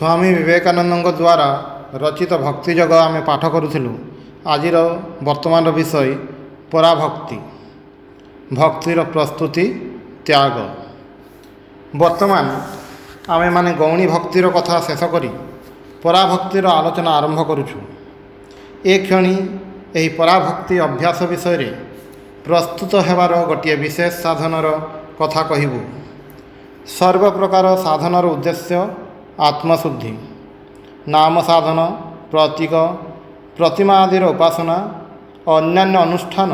ସ୍ୱାମୀ ବିବେକାନନ୍ଦଙ୍କ ଦ୍ୱାରା ରଚିତ ଭକ୍ତିଯୋଗ ଆମେ ପାଠ କରୁଥିଲୁ। ଆଜିର ବର୍ତ୍ତମାନର ବିଷୟ ପରାଭକ୍ତି, ଭକ୍ତିର ପ୍ରସ୍ତୁତି, ତ୍ୟାଗ। ବର୍ତ୍ତମାନ ଆମେମାନେ ଗୌଣୀ ଭକ୍ତିର କଥା ଶେଷ କରି ପରାଭକ୍ତିର ଆଲୋଚନା ଆରମ୍ଭ କରୁଛୁ। ଏ କ୍ଷଣି ଏହି ପରାଭକ୍ତି ଅଭ୍ୟାସ ବିଷୟରେ ପ୍ରସ୍ତୁତ ହେବାର ଗୋଟିଏ ବିଶେଷ ସାଧନର କଥା କହିବୁ। ସର୍ବପ୍ରକାର ସାଧନର ଉଦ୍ଦେଶ୍ୟ ଆତ୍ମଶୁଦ୍ଧି। ନାମ ସାଧନ, ପ୍ରତୀକ, ପ୍ରତିମା ଆଦିର ଉପାସନା ଓ ଅନ୍ୟାନ୍ୟ ଅନୁଷ୍ଠାନ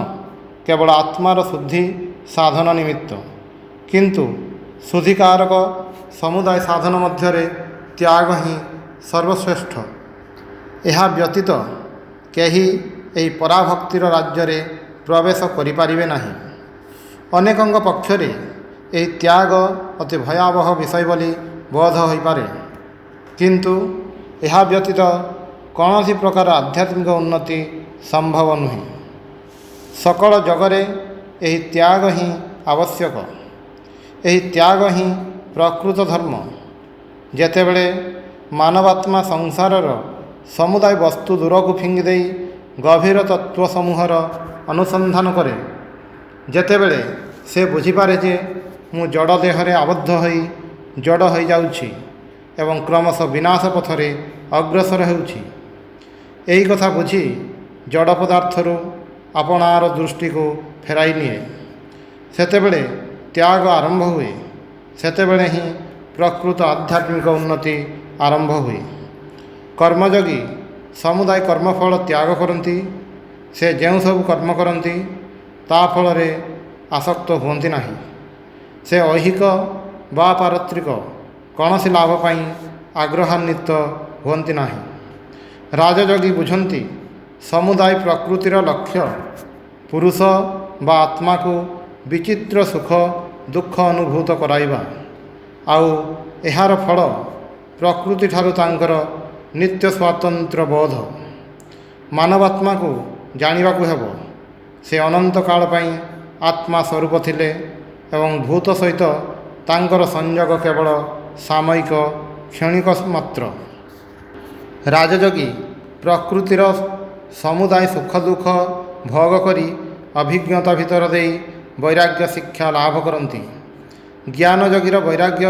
କେବଳ ଆତ୍ମାର ଶୁଦ୍ଧି ସାଧନ ନିମିତ୍ତ। କିନ୍ତୁ ଶୁଦ୍ଧିକାରକ ସମୁଦାୟ ସାଧନ ମଧ୍ୟରେ ତ୍ୟାଗ ହିଁ ସର୍ବଶ୍ରେଷ୍ଠ। ଏହା ବ୍ୟତୀତ କେହି ଏହି ପରାଭକ୍ତିର ରାଜ୍ୟରେ ପ୍ରବେଶ କରିପାରିବେ ନାହିଁ। ଅନେକଙ୍କ ପକ୍ଷରେ ଏହି ତ୍ୟାଗ ଅତି ଭୟାବହ ବିଷୟ ବୋଲି ବୋଧ ହୋଇପାରେ, କିନ୍ତୁ ଏହା ବ୍ୟତୀତ କୌଣସି ପ୍ରକାର ଆଧ୍ୟାତ୍ମିକ ଉନ୍ନତି ସମ୍ଭବ ନୁହେଁ। ସକଳ ଜଗରେ ଏହି ତ୍ୟାଗ ହିଁ ଆବଶ୍ୟକ। ଏହି ତ୍ୟାଗ ହିଁ ପ୍ରକୃତ ଧର୍ମ। ଯେତେବେଳେ ମାନବାତ୍ମା ସଂସାରର ସମୁଦାୟ ବସ୍ତୁ ଦୂରକୁ ଫିଙ୍ଗି ଦେଇ ଗଭୀର ତତ୍ତ୍ୱ ସମୂହର ଅନୁସନ୍ଧାନ କରେ, ଯେତେବେଳେ ସେ ବୁଝିପାରେ ଯେ ମୁଁ ଜଡ଼ ଦେହରେ ଆବଦ୍ଧ ହୋଇ ଜଡ଼ ହୋଇଯାଉଛି ଏବଂ କ୍ରମଶଃ ବିନାଶ ପଥରେ ଅଗ୍ରସର ହେଉଛି, ଏହି କଥା ବୁଝି ଜଡ଼ ପଦାର୍ଥରୁ ଆପଣାର ଦୃଷ୍ଟିକୁ ଫେରାଇ ନିଏ, ସେତେବେଳେ ତ୍ୟାଗ ଆରମ୍ଭ ହୁଏ। ସେତେବେଳେ ହିଁ ପ୍ରକୃତ ଆଧ୍ୟାତ୍ମିକ ଉନ୍ନତି ଆରମ୍ଭ ହୁଏ। କର୍ମଯୋଗୀ ସମୁଦାୟ କର୍ମଫଳ ତ୍ୟାଗ କରନ୍ତି। ସେ ଯେଉଁ ସବୁ କର୍ମ କରନ୍ତି ତା ଫଳରେ ଆସକ୍ତ ହୁଅନ୍ତି ନାହିଁ। ସେ ଐହିକ ବା ପାରତ୍ରିକ କୌଣସି ଲାଭ ପାଇଁ ଆଗ୍ରହାନ୍ୱିତ ହୁଅନ୍ତି ନାହିଁ। ରାଜଯୋଗୀ ବୁଝନ୍ତି ସମୁଦାୟ ପ୍ରକୃତିର ଲକ୍ଷ୍ୟ ପୁରୁଷ ବା ଆତ୍ମାକୁ ବିଚିତ୍ର ସୁଖ ଦୁଃଖ ଅନୁଭୂତ କରାଇବା, ଆଉ ଏହାର ଫଳ ପ୍ରକୃତିଠାରୁ ତାଙ୍କର ନିତ୍ୟ ସ୍ୱାତନ୍ତ୍ର୍ୟ ବୋଧ। ମାନବାତ୍ମାକୁ ଜାଣିବାକୁ ହେବ ସେ ଅନନ୍ତ କାଳ ପାଇଁ ଆତ୍ମା ସ୍ୱରୂପ ଥିଲେ ଏବଂ ଭୂତ ସହିତ ତାଙ୍କର ସଂଯୋଗ କେବଳ ସାମୟିକ କ୍ଷଣିକ ମାତ୍ର। ରାଜଯୋଗୀ ପ୍ରକୃତିର ସମୁଦାୟ ସୁଖ ଦୁଃଖ ଭୋଗ କରି ଅଭିଜ୍ଞତା ଭିତର ଦେଇ ବୈରାଗ୍ୟ ଶିକ୍ଷା ଲାଭ କରନ୍ତି। ଜ୍ଞାନଯୋଗୀର ବୈରାଗ୍ୟ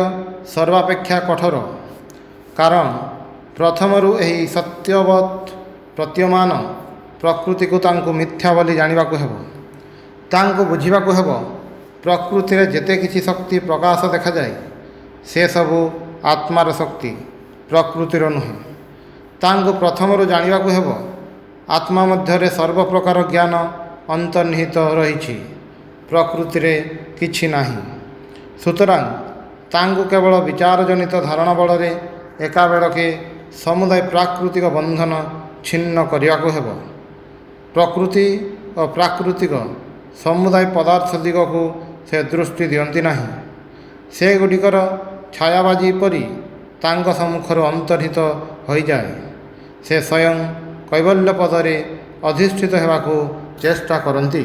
ସର୍ବାପେକ୍ଷା କଠୋର, କାରଣ ପ୍ରଥମରୁ ଏହି ସତ୍ୟବତ୍ ପ୍ରତୀୟମାନ ପ୍ରକୃତିକୁ ତାଙ୍କୁ ମିଥ୍ୟା ବୋଲି ଜାଣିବାକୁ ହେବ। ତାଙ୍କୁ ବୁଝିବାକୁ ହେବ ପ୍ରକୃତିରେ ଯେତେ କିଛି ଶକ୍ତି ପ୍ରକାଶ ଦେଖାଯାଏ ସେସବୁ ଆତ୍ମାର ଶକ୍ତି, ପ୍ରକୃତିର ନୁହେଁ। ତାଙ୍କୁ ପ୍ରଥମରୁ ଜାଣିବାକୁ ହେବ ଆତ୍ମା ମଧ୍ୟରେ ସର୍ବପ୍ରକାର ଜ୍ଞାନ ଅନ୍ତର୍ନିହିତ ରହିଛି, ପ୍ରକୃତିରେ କିଛି ନାହିଁ। ସୁତରାଂ ତାଙ୍କୁ କେବଳ ବିଚାରଜନିତ ଧାରଣା ବଳରେ ଏକାବେଳକେ ସମୁଦାୟ ପ୍ରାକୃତିକ ବନ୍ଧନ ଛିନ୍ନ କରିବାକୁ ହେବ। ପ୍ରକୃତି ଓ ପ୍ରାକୃତିକ ସମୁଦାୟ ପଦାର୍ଥ ଦିଗକୁ ସେ ଦୃଷ୍ଟି ଦିଅନ୍ତି ନାହିଁ। ସେଗୁଡ଼ିକର ଛାୟାବାଜି ପରି ତାଙ୍କ ସମ୍ମୁଖରୁ ଅନ୍ତର୍ହିତ ହୋଇଯାଏ। ସେ ସ୍ୱୟଂ କୈବଲ୍ୟ ପଦରେ ଅଧିଷ୍ଠିତ ହେବାକୁ ଚେଷ୍ଟା କରନ୍ତି।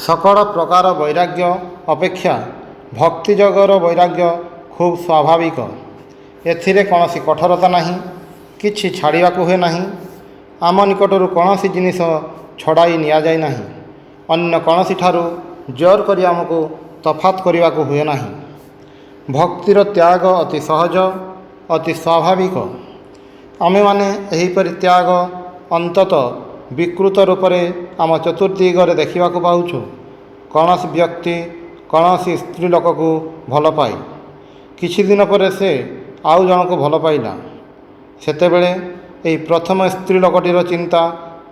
ସକଳ ପ୍ରକାର ବୈରାଗ୍ୟ ଅପେକ୍ଷା ଭକ୍ତିଯୋଗର ବୈରାଗ୍ୟ ଖୁବ୍ ସ୍ୱାଭାବିକ। ଏଥିରେ କୌଣସି କଠୋରତା ନାହିଁ, କିଛି ଛାଡ଼ିବାକୁ ହୁଏ ନାହିଁ। ଆମ ନିକଟରୁ କୌଣସି ଜିନିଷ ଛଡ଼ାଇ ନିଆଯାଏ ନାହିଁ। ଅନ୍ୟ କୌଣସିଠାରୁ ଜୋର କରି ଆମକୁ ତଫାତ କରିବାକୁ ହୁଏ ନାହିଁ। ଭକ୍ତିର ତ୍ୟାଗ ଅତି ସହଜ, ଅତି ସ୍ୱାଭାବିକ। ଆମେମାନେ ଏହିପରି ତ୍ୟାଗ ଅନ୍ତତଃ ବିକୃତ ରୂପରେ ଆମ ଚତୁର୍ଦିଗରେ ଦେଖିବାକୁ ପାଉଛୁ। କୌଣସି ବ୍ୟକ୍ତି କୌଣସି ସ୍ତ୍ରୀ ଲୋକକୁ ଭଲ ପାଏ। କିଛି ଦିନ ପରେ ସେ ଆଉ ଜଣକୁ ଭଲ ପାଇଲା। ସେତେବେଳେ ଏହି ପ୍ରଥମ ସ୍ତ୍ରୀ ଲୋକଟିର ଚିନ୍ତା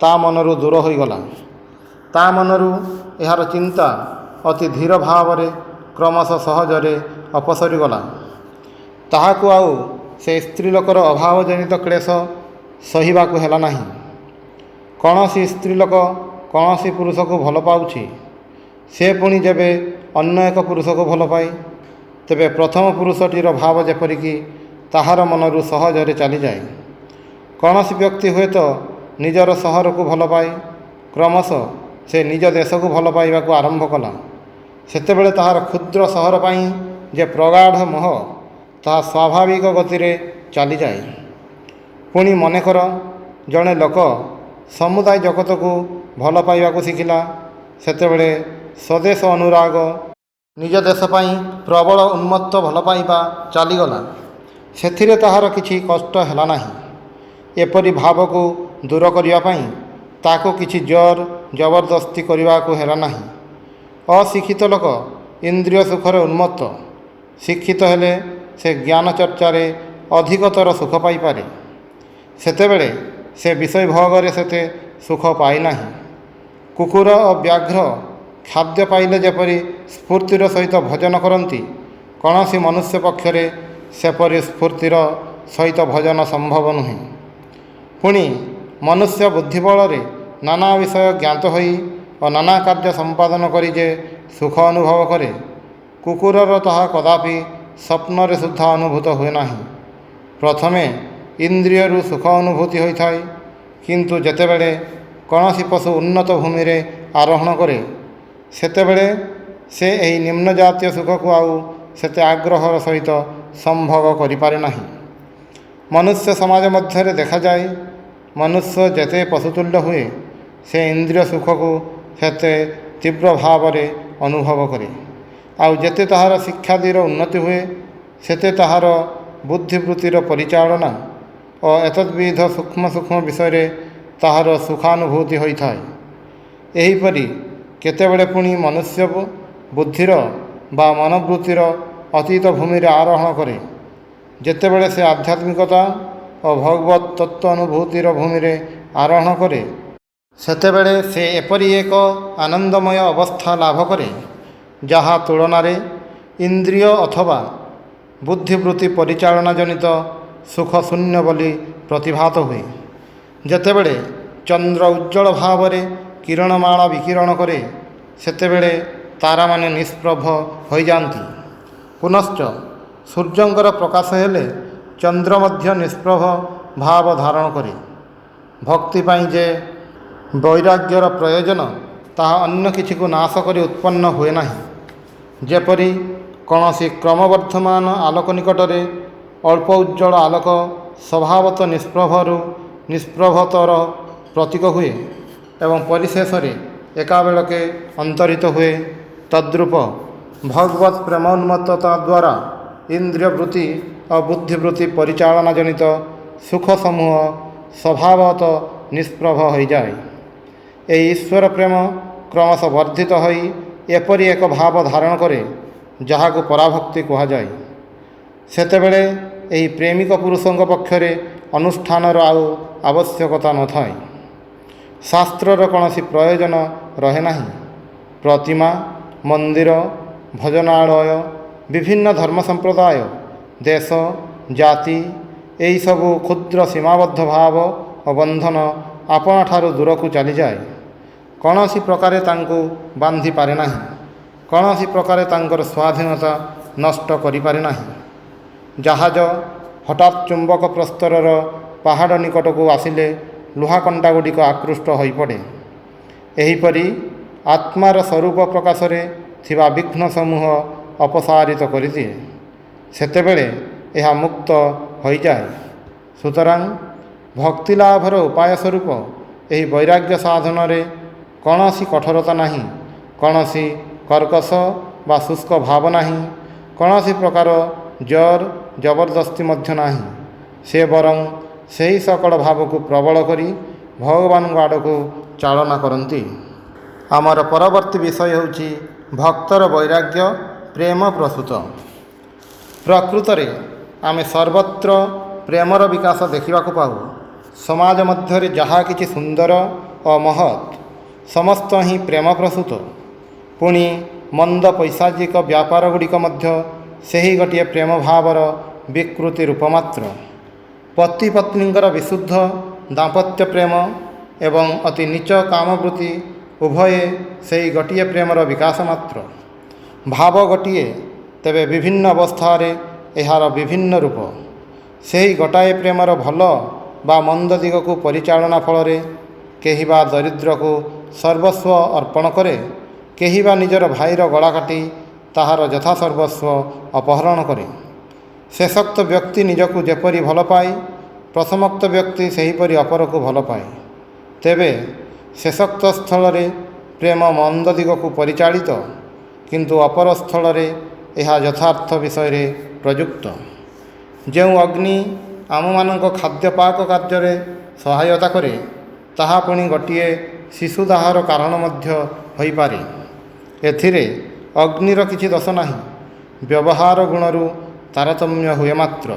ତା ମନରୁ ଦୂର ହୋଇଗଲା। ତା ମନରୁ ଏହାର ଚିନ୍ତା ଅତି ଧୀର ଭାବରେ କ୍ରମଶଃ ସହଜରେ ଅପସରିଗଲା। ତାହାକୁ ଆଉ ସେ ସ୍ତ୍ରୀ ଲୋକର ଅଭାବଜନିତ କ୍ଲେଶ ସହିବାକୁ ହେଲା ନାହିଁ। କୌଣସି ସ୍ତ୍ରୀ ଲୋକ କୌଣସି ପୁରୁଷକୁ ଭଲ ପାଉଛି, ସେ ପୁଣି ଯେବେ ଅନ୍ୟ ଏକ ପୁରୁଷକୁ ଭଲ ପାଏ, ତେବେ ପ୍ରଥମ ପୁରୁଷଟିର ଭାବ ଯେପରିକି ତାହାର ମନରୁ ସହଜରେ ଚାଲିଯାଏ। କୌଣସି ବ୍ୟକ୍ତି ହୁଏତ ନିଜର ସହରକୁ ଭଲ ପାଏ, କ୍ରମଶଃ ସେ ନିଜ ଦେଶକୁ ଭଲ ପାଇବାକୁ ଆରମ୍ଭ କଲା। ସେତେବେଳେ ତାହାର କ୍ଷୁଦ୍ର ସହର ପାଇଁ ଯେ ପ୍ରଗାଢ଼ ମୋହ, ତାହା ସ୍ୱାଭାବିକ ଗତିରେ ଚାଲିଯାଏ। ପୁଣି ମନେକର ଜଣେ ଲୋକ ସମୁଦାୟ ଜଗତକୁ ଭଲ ପାଇବାକୁ ଶିଖିଲା, ସେତେବେଳେ ସ୍ୱଦେଶ ଅନୁରାଗ, ନିଜ ଦେଶ ପାଇଁ ପ୍ରବଳ ଉନ୍ମତ୍ତ ଭଲ ପାଇବା ଚାଲିଗଲା। ସେଥିରେ ତାହାର କିଛି କଷ୍ଟ ହେଲା ନାହିଁ। ଏପରି ଭାବକୁ ଦୂର କରିବା ପାଇଁ ତାକୁ କିଛି ଜୋର ଜବରଦସ୍ତି କରିବାକୁ ହେଲା ନାହିଁ। ଅଶିକ୍ଷିତ ଲୋକ ଇନ୍ଦ୍ରିୟ ସୁଖରେ ଉନ୍ମତ୍ତ, ଶିକ୍ଷିତ ହେଲେ ସେ ଜ୍ଞାନ ଚର୍ଚ୍ଚାରେ ଅଧିକତର ସୁଖ ପାଇପାରେ। ସେତେବେଳେ ସେ ବିଷୟ ଭୋଗରେ ସେତେ ସୁଖ ପାଇନାହିଁ। କୁକୁର ଓ ବ୍ୟାଘ୍ର ଖାଦ୍ୟ ପାଇଲେ ଯେପରି ସ୍ଫୂର୍ତ୍ତିର ସହିତ ଭୋଜନ କରନ୍ତି, କୌଣସି ମନୁଷ୍ୟ ପକ୍ଷରେ ସେପରି ସ୍ଫୂର୍ତ୍ତିର ସହିତ ଭୋଜନ ସମ୍ଭବ ନୁହେଁ। ପୁଣି ମନୁଷ୍ୟ ବୁଦ୍ଧି ବଳରେ ନାନା ବିଷୟ ଜ୍ଞାତ ହୋଇ ଓ ନାନା କାର୍ଯ୍ୟ ସମ୍ପାଦନ କରି ଯେ ସୁଖ ଅନୁଭବ କରେ, କୁକୁରର ତାହା କଦାପି ସ୍ୱପ୍ନରେ ସୁଦ୍ଧା ଅନୁଭୂତ ହୁଏ ନାହିଁ। ପ୍ରଥମେ ଇନ୍ଦ୍ରିୟରୁ ସୁଖ ଅନୁଭୂତି ହୋଇଥାଏ, କିନ୍ତୁ ଯେତେବେଳେ କୌଣସି ପଶୁ ଉନ୍ନତ ଭୂମିରେ ଆରୋହଣ କରେ, ସେତେବେଳେ ସେ ଏହି ନିମ୍ନ ଜାତୀୟ ସୁଖକୁ ଆଉ ସେତେ ଆଗ୍ରହର ସହିତ ସମ୍ଭୋଗ କରିପାରେ ନାହିଁ। ମନୁଷ୍ୟ ସମାଜ ମଧ୍ୟରେ ଦେଖାଯାଏ, ମନୁଷ୍ୟ ଯେତେ ପଶୁତୁଲ୍ୟ ହୁଏ, ସେ ଇନ୍ଦ୍ରିୟ ସୁଖକୁ ସେତେ ତୀବ୍ର ଭାବରେ ଅନୁଭବ କରେ। ଆଉ ଯେତେ ତାହାର ଶିକ୍ଷାଦିର ଉନ୍ନତି ହୁଏ, ସେତେ ତାହାର ବୁଦ୍ଧିବୃତ୍ତିର ପରିଚାଳନା ଓ ଏତଦ୍ବିଧ ସୂକ୍ଷ୍ମ ସୂକ୍ଷ୍ମ ବିଷୟରେ ତାହାର ସୁଖାନୁଭୂତି ହୋଇଥାଏ। ଏହିପରି କେତେବେଳେ ପୁଣି ମନୁଷ୍ୟ ବୁଦ୍ଧିର ବା ମନୋବୃତ୍ତିର ଅତୀତ ଭୂମିରେ ଆରୋହଣ କରେ। ଯେତେବେଳେ ସେ ଆଧ୍ୟାତ୍ମିକତା ଓ ଭଗବତ ତତ୍ତ୍ୱ ଅନୁଭୂତିର ଭୂମିରେ ଆରୋହଣ କରେ, ସେତେବେଳେ ସେ ଏପରି ଏକ ଆନନ୍ଦମୟ ଅବସ୍ଥା ଲାଭ କରେ, ଯାହା ତୁଳନାରେ ଇନ୍ଦ୍ରିୟ ଅଥବା ବୁଦ୍ଧିବୃତ୍ତି ପରିଚାଳନା ଜନିତ ସୁଖ ଶୂନ୍ୟ ବୋଲି ପ୍ରତିଭାତ ହୁଏ। ଯେତେବେଳେ ଚନ୍ଦ୍ର ଉଜ୍ଜ୍ୱଳ ଭାବରେ କିରଣମାଳା ବିକିରଣ କରେ, ସେତେବେଳେ ତାରାମାନେ ନିଷ୍ପ୍ରଭ ହୋଇଯାଆନ୍ତି। ପୁନଶ୍ଚ ସୂର୍ଯ୍ୟଙ୍କର ପ୍ରକାଶ ହେଲେ ଚନ୍ଦ୍ର ମଧ୍ୟ ନିଷ୍ପ୍ରଭ ଭାବ ଧାରଣ କରେ। ଭକ୍ତି ପାଇଁ ଯେ ବୈରାଗ୍ୟର ପ୍ରୟୋଜନ, ତାହା ଅନ୍ୟ କିଛିକୁ ନାଶ କରି ଉତ୍ପନ୍ନ ହୁଏ ନାହିଁ। ଯେପରି କୌଣସି କ୍ରମବର୍ଦ୍ଧମାନ ଆଲୋକ ନିକଟରେ ଅଳ୍ପ ଉଜ୍ଜ୍ୱଳ ଆଲୋକ ସ୍ୱଭାବତଃ ନିଷ୍ପ୍ରଭରୁ ନିଷ୍ପ୍ରଭତର ପ୍ରତୀକ ହୁଏ ଏବଂ ପରିଶେଷରେ ଏକାବେଳକେ ଅନ୍ତରିତ ହୁଏ, ତଦ୍ରୂପ ଭଗବତ ପ୍ରେମୋନ୍ମତ୍ତତା ଦ୍ୱାରା ଇନ୍ଦ୍ରିୟବୃତ୍ତି ଓ ବୁଦ୍ଧିବୃତ୍ତି ପରିଚାଳନା ଜନିତ ସୁଖ ସମୂହ ସ୍ୱଭାବତଃ ନିଷ୍ପ୍ରଭ ହୋଇଯାଏ। ଏହି ଈଶ୍ୱର ପ୍ରେମ କ୍ରମଶଃ ବର୍ଦ୍ଧିତ ହୋଇ ଏପରି ଏକ ଭାବ ଧାରଣ କରେ, ଯାହାକୁ ପରାଭକ୍ତି କୁହାଯାଏ। ସେତେବେଳେ ଏହି ପ୍ରେମିକ ପୁରୁଷଙ୍କ ପକ୍ଷରେ ଅନୁଷ୍ଠାନର ଆଉ ଆବଶ୍ୟକତା ନଥାଏ। ଶାସ୍ତ୍ରର କୌଣସି ପ୍ରୟୋଜନ ରହେ ନାହିଁ। ପ୍ରତିମା, ମନ୍ଦିର, ଭଜନାଳୟ, ବିଭିନ୍ନ ଧର୍ମ ସମ୍ପ୍ରଦାୟ, ଦେଶ, ଜାତି ଏହିସବୁ କ୍ଷୁଦ୍ର ସୀମାବଦ୍ଧ ଭାବ ଓ ବନ୍ଧନ ଆପଣାଠାରୁ ଦୂରକୁ ଚାଲିଯାଏ। କୌଣସି ପ୍ରକାରେ ତାଙ୍କୁ ବାନ୍ଧି ପାରେ ନାହିଁ। କୌଣସି ପ୍ରକାରେ ତାଙ୍କର ସ୍ୱାଧୀନତା ନଷ୍ଟ କରିପାରେ ନାହିଁ। ଜାହାଜ ହଠାତ୍ ଚୁମ୍ବକ ପ୍ରସ୍ତରର ପାହାଡ଼ ନିକଟକୁ ଆସିଲେ ଲୁହାକଣ୍ଟା ଗୁଡ଼ିକ ଆକୃଷ୍ଟ ହୋଇପଡ଼େ। ଏହିପରି ଆତ୍ମାର ସ୍ୱରୂପ ପ୍ରକାଶରେ ଥିବା ବିଘ୍ନ ସମୂହ ଅପସାରିତ କରିଦିଏ। ସେତେବେଳେ ଏହା ମୁକ୍ତ ହୋଇଯାଏ। ସୁତରାଂ ଭକ୍ତିଲାଭର ଉପାୟ ସ୍ୱରୂପ ଏହି ବୈରାଗ୍ୟ ସାଧନରେ କୌଣସି କଠୋରତା ନାହିଁ, କୌଣସି କର୍କଶ ବା ଶୁଷ୍କ ଭାବ ନାହିଁ, କୌଣସି ପ୍ରକାର ଜୋର ଜବରଦସ୍ତି ମଧ୍ୟ ନାହିଁ। ସେ ବରଂ ସେହି ସକଳ ଭାବକୁ ପ୍ରବଳ କରି ଭଗବାନଙ୍କ ଆଡ଼କୁ ଚାଳନା କରନ୍ତି। ଆମର ପରବର୍ତ୍ତୀ ବିଷୟ ହେଉଛି ଭକ୍ତର ବୈରାଗ୍ୟ ପ୍ରେମ ପ୍ରସୂତ। ପ୍ରକୃତରେ ଆମେ ସର୍ବତ୍ର ପ୍ରେମର ବିକାଶ ଦେଖିବାକୁ ପାଉ। ସମାଜ ମଧ୍ୟରେ ଯାହା କିଛି ସୁନ୍ଦର ଓ ମହତ୍, ସମସ୍ତ ହିଁ ପ୍ରେମ ପ୍ରସୂତ। ପୁଣି ମନ୍ଦ ପୈଶାଚିକ ବ୍ୟାପାର ଗୁଡ଼ିକ ମଧ୍ୟ ସେହି ଗୋଟିଏ ପ୍ରେମ ଭାବର ବିକୃତି ରୂପ ମାତ୍ର। ପତି ପତ୍ନୀଙ୍କର ବିଶୁଦ୍ଧ ଦାମ୍ପତ୍ୟ ପ୍ରେମ ଏବଂ ଅତି ନୀଚ କାମବୃତ୍ତି ଉଭୟେ ସେହି ଗୋଟିଏ ପ୍ରେମର ବିକାଶ ମାତ୍ର। ଭାବ ଗୋଟିଏ, ତେବେ ବିଭିନ୍ନ ଅବସ୍ଥାରେ ଏହାର ବିଭିନ୍ନ ରୂପ। ସେହି ଗୋଟାଏ ପ୍ରେମର ଭଲ ବା ମନ୍ଦ ଦିଗକୁ ପରିଚାଳନା ଫଳରେ କେହି ବା ଦରିଦ୍ରକୁ ସର୍ବସ୍ୱ ଅର୍ପଣ କରେ, କେହି ବା ନିଜର ଭାଇର ଗଳା କାଟି ତାହାର ଯଥାସର୍ବସ୍ୱ ଅପହରଣ କରେ। ଶେଷୋକ୍ତ ବ୍ୟକ୍ତି ନିଜକୁ ଯେପରି ଭଲ ପାଏ, ପ୍ରଥମୋକ୍ତ ବ୍ୟକ୍ତି ସେହିପରି ଅପରକୁ ଭଲ ପାଏ। ତେବେ ଶେଷୋକ୍ତ ସ୍ଥଳରେ ପ୍ରେମ ମନ୍ଦ ଦିଗକୁ ପରିଚାଳିତ, କିନ୍ତୁ ଅପର ସ୍ଥଳରେ ଏହା ଯଥାର୍ଥ ବିଷୟରେ ପ୍ରଯୁକ୍ତ। ଯେଉଁ ଅଗ୍ନି ଆମମାନଙ୍କ ଖାଦ୍ୟପାକ କାର୍ଯ୍ୟରେ ସହାୟତା କରେ, ତାହା ପୁଣି ଗୋଟିଏ ଶିଶୁଦାହର କାରଣ ମଧ୍ୟ ହୋଇପାରେ। ଏଥିରେ ଅଗ୍ନିର କିଛି ଦୋଷ ନାହିଁ, ବ୍ୟବହାର ଗୁଣରୁ ତାରତମ୍ୟ ହୁଏ ମାତ୍ର।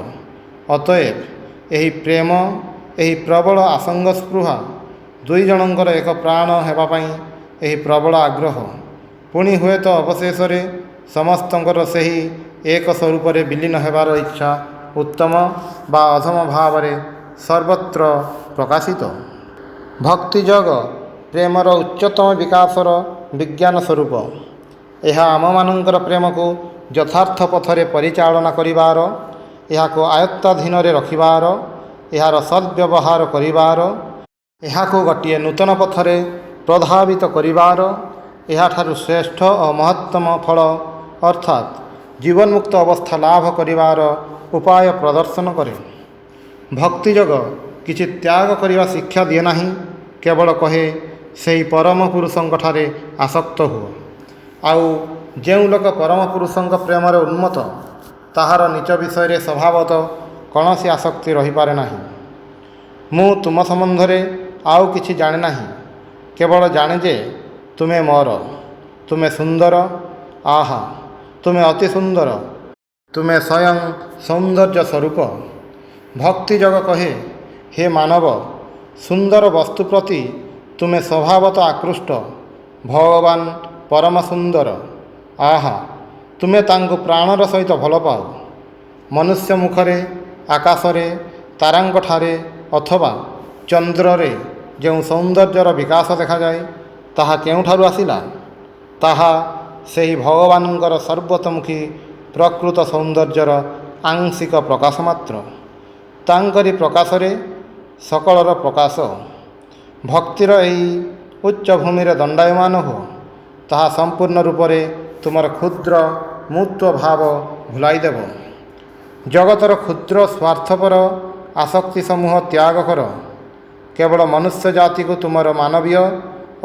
ଅତଏବ ଏହି ପ୍ରେମ, ଏହି ପ୍ରବଳ ଆସଙ୍ଗ ସ୍ପୃହା, ଦୁଇ ଜଣଙ୍କର ଏକ ପ୍ରାଣ ହେବା ପାଇଁ ଏହି ପ୍ରବଳ ଆଗ୍ରହ, ପୁଣି ହୁଏତ ଅବଶେଷରେ ସମସ୍ତଙ୍କର ସେହି ଏକ ସ୍ୱରୂପରେ ବିଲୀନ ହେବାର ଇଚ୍ଛା ଉତ୍ତମ ବା ଅଧମ ଭାବରେ ସର୍ବତ୍ର ପ୍ରକାଶିତ। ଭକ୍ତିଯୋଗ ପ୍ରେମର ଉଚ୍ଚତମ ବିକାଶର ବିଜ୍ଞାନ ସ୍ୱରୂପ। ଏହା ଆମମାନଙ୍କର ପ୍ରେମକୁ ଯଥାର୍ଥ ପଥରେ ପରିଚାଳନା କରିବାର, ଏହାକୁ ଆୟତ୍ତାଧୀନରେ ରଖିବାର, ଏହାର ସଦ୍ବ୍ୟବହାର କରିବାର, ଏହାକୁ ଗୋଟିଏ ନୂତନ ପଥରେ ପ୍ରଧାବିତ କରିବାର, ଏହାଠାରୁ ଶ୍ରେଷ୍ଠ ଓ ମହତ୍ତମ ଫଳ ଅର୍ଥାତ୍ ଜୀବନ୍ମୁକ୍ତ ଅବସ୍ଥା ଲାଭ କରିବାର ଉପାୟ ପ୍ରଦର୍ଶନ କରେ। ଭକ୍ତିଯୋଗ କିଛି ତ୍ୟାଗ କରିବା ଶିକ୍ଷା ଦିଏ ନାହିଁ, କେବଳ କହେ ସେହି ପରମ ପୁରୁଷଙ୍କଠାରେ ଆସକ୍ତ ହୁଅ। ଆଉ ଯେଉଁ ଲୋକ ପରମ ପୁରୁଷଙ୍କ ପ୍ରେମରେ ଉନ୍ମତ୍ତ, ତାହାର ନିଜ ବିଷୟରେ ସ୍ୱଭାବତଃ କୌଣସି ଆସକ୍ତି ରହିପାରେ ନାହିଁ। ମୁଁ ତୁମ ସମ୍ବନ୍ଧରେ ଆଉ କିଛି ଜାଣେ ନାହିଁ, କେବଳ ଜାଣେ ଯେ ତୁମେ ମୋର, ତୁମେ ସୁନ୍ଦର, ଆହା ତୁମେ ଅତି ସୁନ୍ଦର, ତୁମେ ସ୍ୱୟଂ ସୌନ୍ଦର୍ଯ୍ୟ ସ୍ୱରୂପ। ଭକ୍ତିଯୋଗ କହେ, ହେ ମାନବ, ସୁନ୍ଦର ବସ୍ତୁ ପ୍ରତି ତୁମେ ସ୍ୱଭାବତଃ ଆକୃଷ୍ଟ। ଭଗବାନ ପରମ ସୁନ୍ଦର, ଆହା ତୁମେ ତାଙ୍କୁ ପ୍ରାଣର ସହିତ ଭଲ ପାଅ। ମନୁଷ୍ୟ ମୁଖରେ, ଆକାଶରେ, ତାରାଙ୍କଠାରେ ଅଥବା ଚନ୍ଦ୍ରରେ ଯେଉଁ ସୌନ୍ଦର୍ଯ୍ୟର ବିକାଶ ଦେଖାଯାଏ, ତାହା କେଉଁଠାରୁ ଆସିଲା? ତାହା ସେହି ଭଗବାନଙ୍କର ସର୍ବତୋମୁଖୀ ପ୍ରକୃତ ସୌନ୍ଦର୍ଯ୍ୟର ଆଂଶିକ ପ୍ରକାଶ ମାତ୍ର। ତାଙ୍କରି ପ୍ରକାଶରେ ସକଳର ପ୍ରକାଶ। ଭକ୍ତିର ଏହି ଉଚ୍ଚ ଭୂମିରେ ଦଣ୍ଡାୟମାନ ହୁଅ, ତାହା ସମ୍ପୂର୍ଣ୍ଣ ରୂପରେ ତୁମର କ୍ଷୁଦ୍ର ମୂତ୍ୱ ଭାବ ଭୁଲାଇ ଦେବ। ଜଗତର କ୍ଷୁଦ୍ର ସ୍ୱାର୍ଥପର ଆସକ୍ତି ସମୂହ ତ୍ୟାଗ କର। କେବଳ ମନୁଷ୍ୟ ଜାତିକୁ ତୁମର ମାନବୀୟ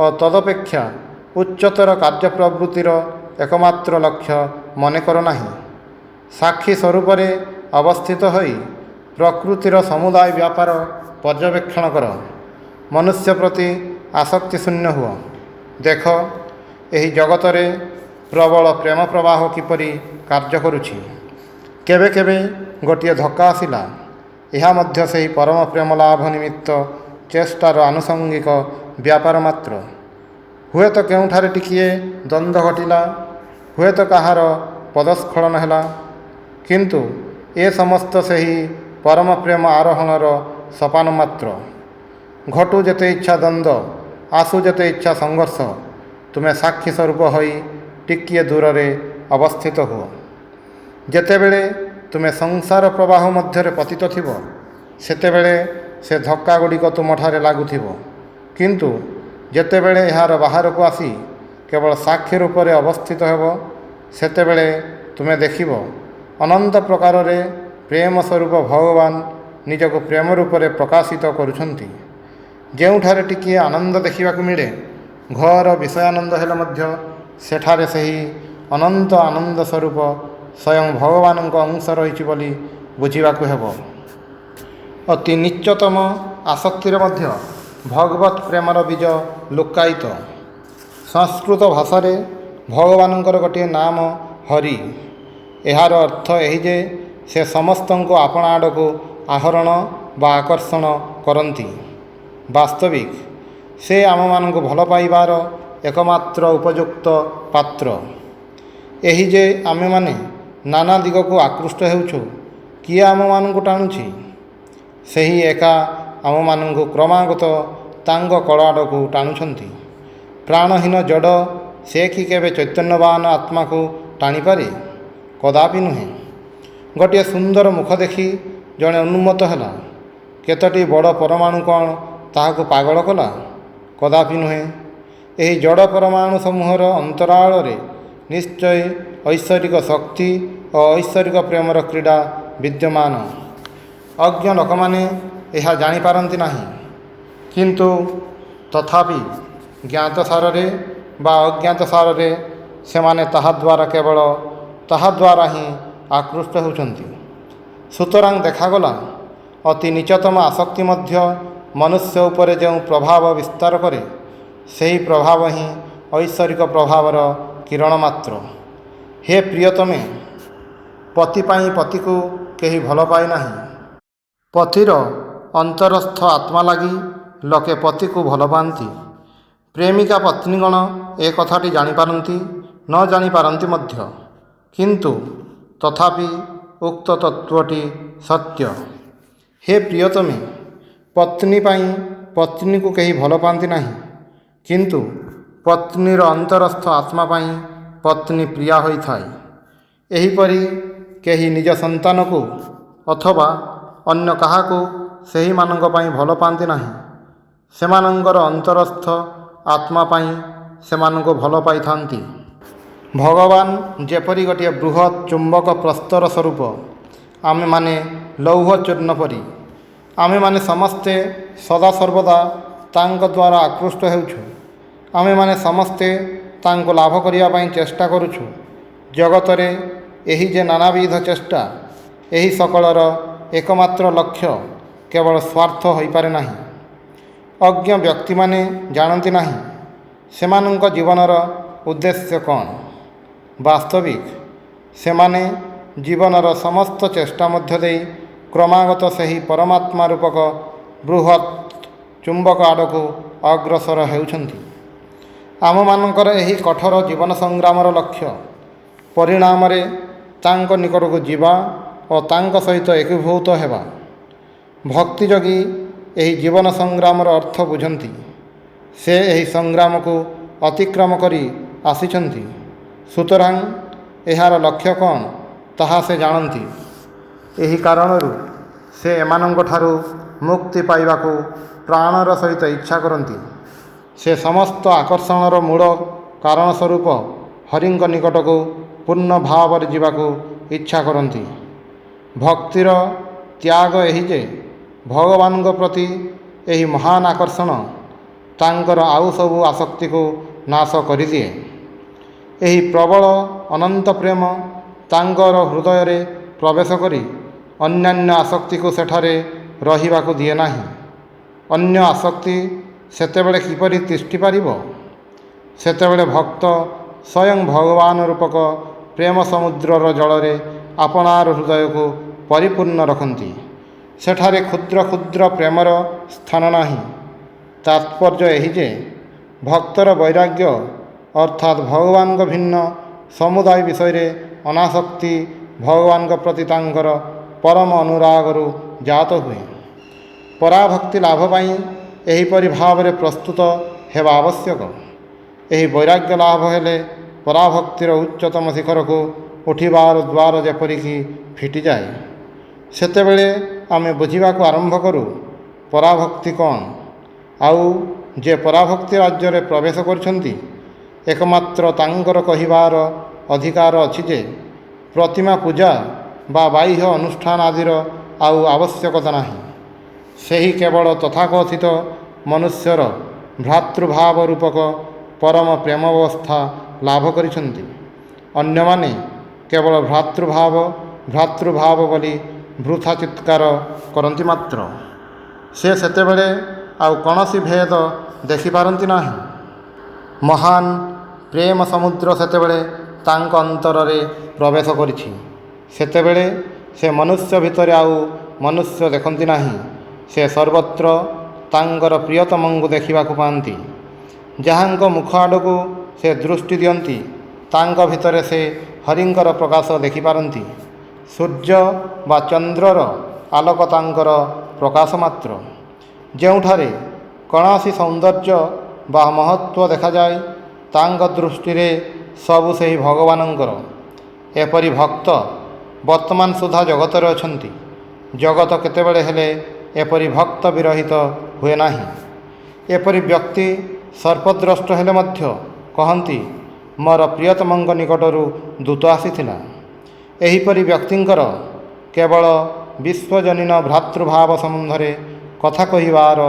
ଓ ତଦପେକ୍ଷା ଉଚ୍ଚତର କାର୍ଯ୍ୟପ୍ରବୃତ୍ତିର ଏକମାତ୍ର ଲକ୍ଷ୍ୟ ମନେ କର ନାହିଁ। ସାକ୍ଷୀ ସ୍ୱରୂପରେ ଅବସ୍ଥିତ ହୋଇ ପ୍ରକୃତିର ସମୁଦାୟ ବ୍ୟାପାର ପର୍ଯ୍ୟବେକ୍ଷଣ କର। ମନୁଷ୍ୟ ପ୍ରତି ଆସକ୍ତି ଶୂନ୍ୟ ହୁଅ। ଦେଖ, ଏହି ଜଗତରେ ପ୍ରବଳ ପ୍ରେମ ପ୍ରବାହ କିପରି କାର୍ଯ୍ୟ କରୁଛି। କେବେ କେବେ ଗୋଟିଏ ଧକ୍କା ଆସିଲା, ଏହା ମଧ୍ୟ ସେହି ପରମ ପ୍ରେମ ଲାଭ ନିମିତ୍ତ ଚେଷ୍ଟାର ଆନୁଷଙ୍ଗିକ ବ୍ୟାପାର ମାତ୍ର। ହୁଏତ କେଉଁଠାରେ ଟିକିଏ ଦ୍ୱନ୍ଦ୍ୱ ଘଟିଲା, ହୁଏତ କାହାର ପଦସ୍ଖଳନ ହେଲା, କିନ୍ତୁ ଏ ସମସ୍ତ ସେହି ପରମ ପ୍ରେମ ଆରୋହଣର ସୋପାନ ମାତ୍ର। ଘଟୁ ଯେତେ ଇଚ୍ଛା ଦ୍ୱନ୍ଦ୍ୱ, ଆସୁ ଯେତେ ଇଚ୍ଛା ସଂଘର୍ଷ, ତୁମେ ସାକ୍ଷୀ ସ୍ୱରୂପ ହୋଇ ଟିକିଏ ଦୂରରେ ଅବସ୍ଥିତ ହୁଅ। ଯେତେବେଳେ ତୁମେ ସଂସାର ପ୍ରବାହ ମଧ୍ୟରେ ପତିତ ଥିବ, ସେତେବେଳେ ସେ ଧକ୍କା ଗୁଡ଼ିକ ତୁମଠାରେ ଲାଗୁଥିବ, କିନ୍ତୁ ଯେତେବେଳେ ଏହାର ବାହାରକୁ ଆସି କେବଳ ସାକ୍ଷୀ ରୂପରେ ଅବସ୍ଥିତ ହେବ, ସେତେବେଳେ ତୁମେ ଦେଖିବ ଅନନ୍ତ ପ୍ରକାରରେ ପ୍ରେମ ସ୍ୱରୂପ ଭଗବାନ ନିଜକୁ ପ୍ରେମ ରୂପରେ ପ୍ରକାଶିତ କରୁଛନ୍ତି। ଯେଉଁଠାରେ ଟିକିଏ ଆନନ୍ଦ ଦେଖିବାକୁ ମିଳେ, ଘୋର ବିଷୟାନନ୍ଦ ହେଲେ ମଧ୍ୟ ସେଠାରେ ସେହି ଅନନ୍ତ ଆନନ୍ଦ ସ୍ୱରୂପ ସ୍ୱୟଂ ଭଗବାନଙ୍କ ଅଂଶ ରହିଛି ବୋଲି ବୁଝିବାକୁ ହେବ। ଅତି ନିଚ୍ଚତମ ଆସକ୍ତିରେ ମଧ୍ୟ ଭଗବତ ପ୍ରେମର ବୀଜ ଲୁକ୍କାୟିତ। ସଂସ୍କୃତ ଭାଷାରେ ଭଗବାନଙ୍କର ଗୋଟିଏ ନାମ ହରି। ଏହାର ଅର୍ଥ ଏହି ଯେ ସେ ସମସ୍ତଙ୍କୁ ଆପଣା ଆଡ଼କୁ ଆହରଣ ବା ଆକର୍ଷଣ କରନ୍ତି। ବାସ୍ତବିକ ସେ ଆମମାନଙ୍କୁ ଭଲ ପାଇବାର ଏକମାତ୍ର ଉପଯୁକ୍ତ ପାତ୍ର। ଏହି ଯେ ଆମେମାନେ ନାନା ଦିଗକୁ ଆକୃଷ୍ଟ ହେଉଛୁ, କିଏ ଆମମାନଙ୍କୁ ଟାଣୁଛି? ସେହି ଏକା ଆମମାନଙ୍କୁ କ୍ରମାଗତ ତାଙ୍କ କଳ ଆଡ଼କୁ ଟାଣୁଛନ୍ତି। ପ୍ରାଣହୀନ ଜଡ଼ ସେ କି କେବେ ଚୈତନ୍ୟବାନ ଆତ୍ମାକୁ ଟାଣିପାରେ? କଦାପି ନୁହେଁ। ଗୋଟିଏ ସୁନ୍ଦର ମୁଖ ଦେଖି ଜଣେ ଉନ୍ମତ୍ତ ହେଲା, କେତୋଟି ବଡ଼ ପରମାଣୁ କ'ଣ ତାହାକୁ ପାଗଳ କଲା? କଦାପି ନୁହେଁ। ଏହି ଜଡ଼ ପରମାଣୁ ସମୂହର ଅନ୍ତରାଳରେ ନିଶ୍ଚୟ ଐଶ୍ୱରିକ ଶକ୍ତି ଓ ଐଶ୍ୱରିକ ପ୍ରେମର କ୍ରୀଡ଼ା ବିଦ୍ୟମାନ। ଅଜ୍ଞ ଲୋକମାନେ ଏହା ଜାଣିପାରନ୍ତି ନାହିଁ, କିନ୍ତୁ ତଥାପି ଜ୍ଞାତସାରରେ ବା ଅଜ୍ଞାତସାରରେ ସେମାନେ କେବଳ ତାହାଦ୍ୱାରା ହିଁ ଆକୃଷ୍ଟ ହେଉଛନ୍ତି। ସୁତରାଂ ଦେଖାଗଲା, ଅତି ନିଚତମ ଆସକ୍ତି ମଧ୍ୟ ମନୁଷ୍ୟ ଉପରେ ଯେଉଁ ପ୍ରଭାବ ବିସ୍ତାର କରେ, ସେହି ପ୍ରଭାବ ହିଁ ଐଶ୍ୱରିକ ପ୍ରଭାବର କିରଣ ମାତ୍ର। ହେ ପ୍ରିୟତମେ, ପତି ପାଇଁ ପତିକୁ କେହି ଭଲ ପାଏ ନାହିଁ। ପତିର ଅନ୍ତରସ୍ଥ ଆତ୍ମା ଲାଗି ଲୋକେ ପତିକୁ ଭଲ ପାଆନ୍ତି। ପ୍ରେମିକା ପତ୍ନୀଗଣ ଏ କଥାଟି ଜାଣିପାରନ୍ତି, ନ ଜାଣିପାରନ୍ତି ମଧ୍ୟ, କିନ୍ତୁ ତଥାପି ଉକ୍ତ ତତ୍ତ୍ୱଟି ସତ୍ୟ। ହେ ପ୍ରିୟତମେ, ପତ୍ନୀ ପାଇଁ ପତ୍ନୀକୁ କେହି ଭଲ ପାଆନ୍ତି ନାହିଁ, କିନ୍ତୁ ପତ୍ନୀର ଅନ୍ତରସ୍ଥ ଆତ୍ମା ପାଇଁ ପତ୍ନୀ ପ୍ରିୟା ହୋଇଥାଏ। ଏହିପରି କେହି ନିଜ ସନ୍ତାନକୁ ଅଥବା ଅନ୍ୟ କାହାକୁ ସେହିମାନଙ୍କ ପାଇଁ ଭଲ ପାଆନ୍ତି ନାହିଁ। ସେମାନଙ୍କର ଅନ୍ତରସ୍ଥ ଆତ୍ମା ପାଇଁ ସେମାନଙ୍କୁ ଭଲ ପାଇଥାନ୍ତି। ଭଗବାନ ଯେପରି ଗୋଟିଏ ବୃହତ୍ ଚୁମ୍ବକ ପ୍ରସ୍ତର ସ୍ୱରୂପ, ଆମେମାନେ ଲୌହ ଚୂର୍ଣ୍ଣ ପରି। ଆମେମାନେ ସମସ୍ତେ ସଦାସର୍ବଦା ତାଙ୍କ ଦ୍ୱାରା ଆକୃଷ୍ଟ ହେଉଛୁ। ଆମେମାନେ ସମସ୍ତେ ତାଙ୍କୁ ଲାଭ କରିବା ପାଇଁ ଚେଷ୍ଟା କରୁଛୁ। ଜଗତରେ ଏହି ଯେ ନାନାବିଧ ଚେଷ୍ଟା, ଏହି ସକଳର ଏକମାତ୍ର ଲକ୍ଷ୍ୟ କେବଳ ସ୍ୱାର୍ଥ ହୋଇପାରେ ନାହିଁ। ଅଜ୍ଞ ବ୍ୟକ୍ତିମାନେ ଜାଣନ୍ତି ନାହିଁ ସେମାନଙ୍କ ଜୀବନର ଉଦ୍ଦେଶ୍ୟ କ'ଣ। ବାସ୍ତବିକ ସେମାନେ ଜୀବନର ସମସ୍ତ ଚେଷ୍ଟା ମଧ୍ୟ ଦେଇ କ୍ରମାଗତ ସେହି ପରମାତ୍ମା ରୂପକ ବୃହତ୍ ଚୁମ୍ବକ ଆଡ଼କୁ ଅଗ୍ରସର ହେଉଛନ୍ତି। ଆମମାନଙ୍କର ଏହି କଠୋର ଜୀବନ ସଂଗ୍ରାମର ଲକ୍ଷ୍ୟ ପରିଣାମରେ ତାଙ୍କ ନିକଟକୁ ଯିବା ଓ ତାଙ୍କ ସହିତ ଏକୀଭୂତ ହେବା। ଭକ୍ତି ଯୋଗୀ ଏହି ଜୀବନ ସଂଗ୍ରାମର ଅର୍ଥ ବୁଝନ୍ତି। ସେ ଏହି ସଂଗ୍ରାମକୁ ଅତିକ୍ରମ କରି ଆସିଛନ୍ତି। ସୁତରାଂ ଏହାର ଲକ୍ଷ୍ୟ କ'ଣ ତାହା ସେ ଜାଣନ୍ତି। ଏହି କାରଣରୁ ସେ ଏମାନଙ୍କଠାରୁ ମୁକ୍ତି ପାଇବାକୁ ପ୍ରାଣର ସହିତ ଇଚ୍ଛା କରନ୍ତି। ସେ ସମସ୍ତ ଆକର୍ଷଣର ମୂଳ କାରଣ ସ୍ୱରୂପ ହରିଙ୍କ ନିକଟକୁ ପୂର୍ଣ୍ଣ ଭାବରେ ଯିବାକୁ ଇଚ୍ଛା କରନ୍ତି। ଭକ୍ତିର ତ୍ୟାଗ ଏହି ଯେ ଭଗବାନଙ୍କ ପ୍ରତି ଏହି ମହାନ ଆକର୍ଷଣ ତାଙ୍କର ଆଉ ସବୁ ଆସକ୍ତିକୁ ନାଶ କରିଦିଏ। ଏହି ପ୍ରବଳ ଅନନ୍ତ ପ୍ରେମ ତାଙ୍କର ହୃଦୟରେ ପ୍ରବେଶ କରି ଅନ୍ୟାନ୍ୟ ଆସକ୍ତିକୁ ସେଠାରେ ରହିବାକୁ ଦିଏ ନାହିଁ। ଅନ୍ୟ ଆସକ୍ତି ସେତେବେଳେ କିପରି ତିଷ୍ଠି ପାରିବ? ସେତେବେଳେ ଭକ୍ତ ସ୍ୱୟଂ ଭଗବାନ ରୂପକ ପ୍ରେମ ସମୁଦ୍ରର ଜଳରେ ଆପଣାର ହୃଦୟକୁ ପରିପୂର୍ଣ୍ଣ ରଖନ୍ତି। ସେଠାରେ କ୍ଷୁଦ୍ର କ୍ଷୁଦ୍ର ପ୍ରେମର ସ୍ଥାନ ନାହିଁ। ତାତ୍ପର୍ଯ୍ୟ ଏହି ଯେ ଭକ୍ତର ବୈରାଗ୍ୟ ଅର୍ଥାତ୍ ଭଗବାନଙ୍କ ଭିନ୍ନ ସମୁଦାୟ ବିଷୟରେ ଅନାସକ୍ତି ଭଗବାନଙ୍କ ପ୍ରତି ତାଙ୍କର ପରମ ଅନୁରାଗରୁ ଜାତ ହୁଏ। ପରାଭକ୍ତି ଲାଭ ପାଇଁ ଏହିପରି ଭାବରେ ପ୍ରସ୍ତୁତ ହେବା ଆବଶ୍ୟକ। ଏହି ବୈରାଗ୍ୟ ଲାଭ ହେଲେ ପରାଭକ୍ତିର ଉଚ୍ଚତମ ଶିଖରକୁ ଉଠିବାର ଦ୍ୱାର ଯେପରିକି ଫିଟିଯାଏ। ସେତେବେଳେ ଆମେ ବୁଝିବାକୁ ଆରମ୍ଭ କରୁ ପରାଭକ୍ତି କ'ଣ। ଆଉ ଯେ ପରାଭକ୍ତି ରାଜ୍ୟରେ ପ୍ରବେଶ କରିଛନ୍ତି, ଏକମାତ୍ର ତାଙ୍କର କହିବାର ଅଧିକାର ଅଛି ଯେ ପ୍ରତିମା ପୂଜା ବା ବାହ୍ୟ ଅନୁଷ୍ଠାନ ଆଦିର ଆଉ ଆବଶ୍ୟକତା ନାହିଁ। ସେହି କେବଳ ତଥାକଥିତ ମନୁଷ୍ୟର ଭ୍ରାତୃଭାବ ରୂପକ ପରମ ପ୍ରେମ ଅବସ୍ଥା ଲାଭ କରିଛନ୍ତି। ଅନ୍ୟମାନେ କେବଳ ଭ୍ରାତୃଭାବ ବୋଲି ବୃଥା ଚିତ୍କାର କରନ୍ତି ମାତ୍ର। ସେ ସେତେବେଳେ ଆଉ କୌଣସି ଭେଦ ଦେଖିପାରନ୍ତି ନାହିଁ। ମହାନ ପ୍ରେମ ସମୁଦ୍ର ସେତେବେଳେ ତାଙ୍କ ଅନ୍ତରରେ ପ୍ରବେଶ କରିଛି। ସେତେବେଳେ ସେ ମନୁଷ୍ୟ ଭିତରେ ଆଉ ମନୁଷ୍ୟ ଦେଖନ୍ତି ନାହିଁ। ସେ ସର୍ବତ୍ର ତାଙ୍କର ପ୍ରିୟତମଙ୍କୁ ଦେଖିବାକୁ ପାଆନ୍ତି। ଯାହାଙ୍କ ମୁଖ ଆଡ଼କୁ ସେ ଦୃଷ୍ଟି ଦିଅନ୍ତି, ତାଙ୍କ ଭିତରେ ସେ ହରିଙ୍କର ପ୍ରକାଶ ଦେଖିପାରନ୍ତି। ସୂର୍ଯ୍ୟ ବା ଚନ୍ଦ୍ରର ଆଲୋକ ତାଙ୍କର ପ୍ରକାଶ ମାତ୍ର। ଯେଉଁଠାରେ କୌଣସି ସୌନ୍ଦର୍ଯ୍ୟ ବା ମହତ୍ତ୍ୱ ଦେଖାଯାଏ, ତାଙ୍କ ଦୃଷ୍ଟିରେ ସବୁ ସେହି ଭଗବାନଙ୍କର। ଏପରି ଭକ୍ତ ବର୍ତ୍ତମାନ ସୁଦ୍ଧା ଜଗତରେ ଅଛନ୍ତି। ଜଗତ କେତେବେଳେ ହେଲେ ଏପରି ଭକ୍ତ ବିରହିତ ହୁଏ ନାହିଁ। ଏପରି ବ୍ୟକ୍ତି ସର୍ପଦ୍ରଷ୍ଟ ହେଲେ ମଧ୍ୟ କହନ୍ତି, ମୋର ପ୍ରିୟତମଙ୍କ ନିକଟରୁ ଦୂତ ଆସିଥିଲା। ଏହିପରି ବ୍ୟକ୍ତିଙ୍କର କେବଳ ବିଶ୍ୱଜନୀନ ଭ୍ରାତୃଭାବ ସମ୍ବନ୍ଧରେ କଥା କହିବାର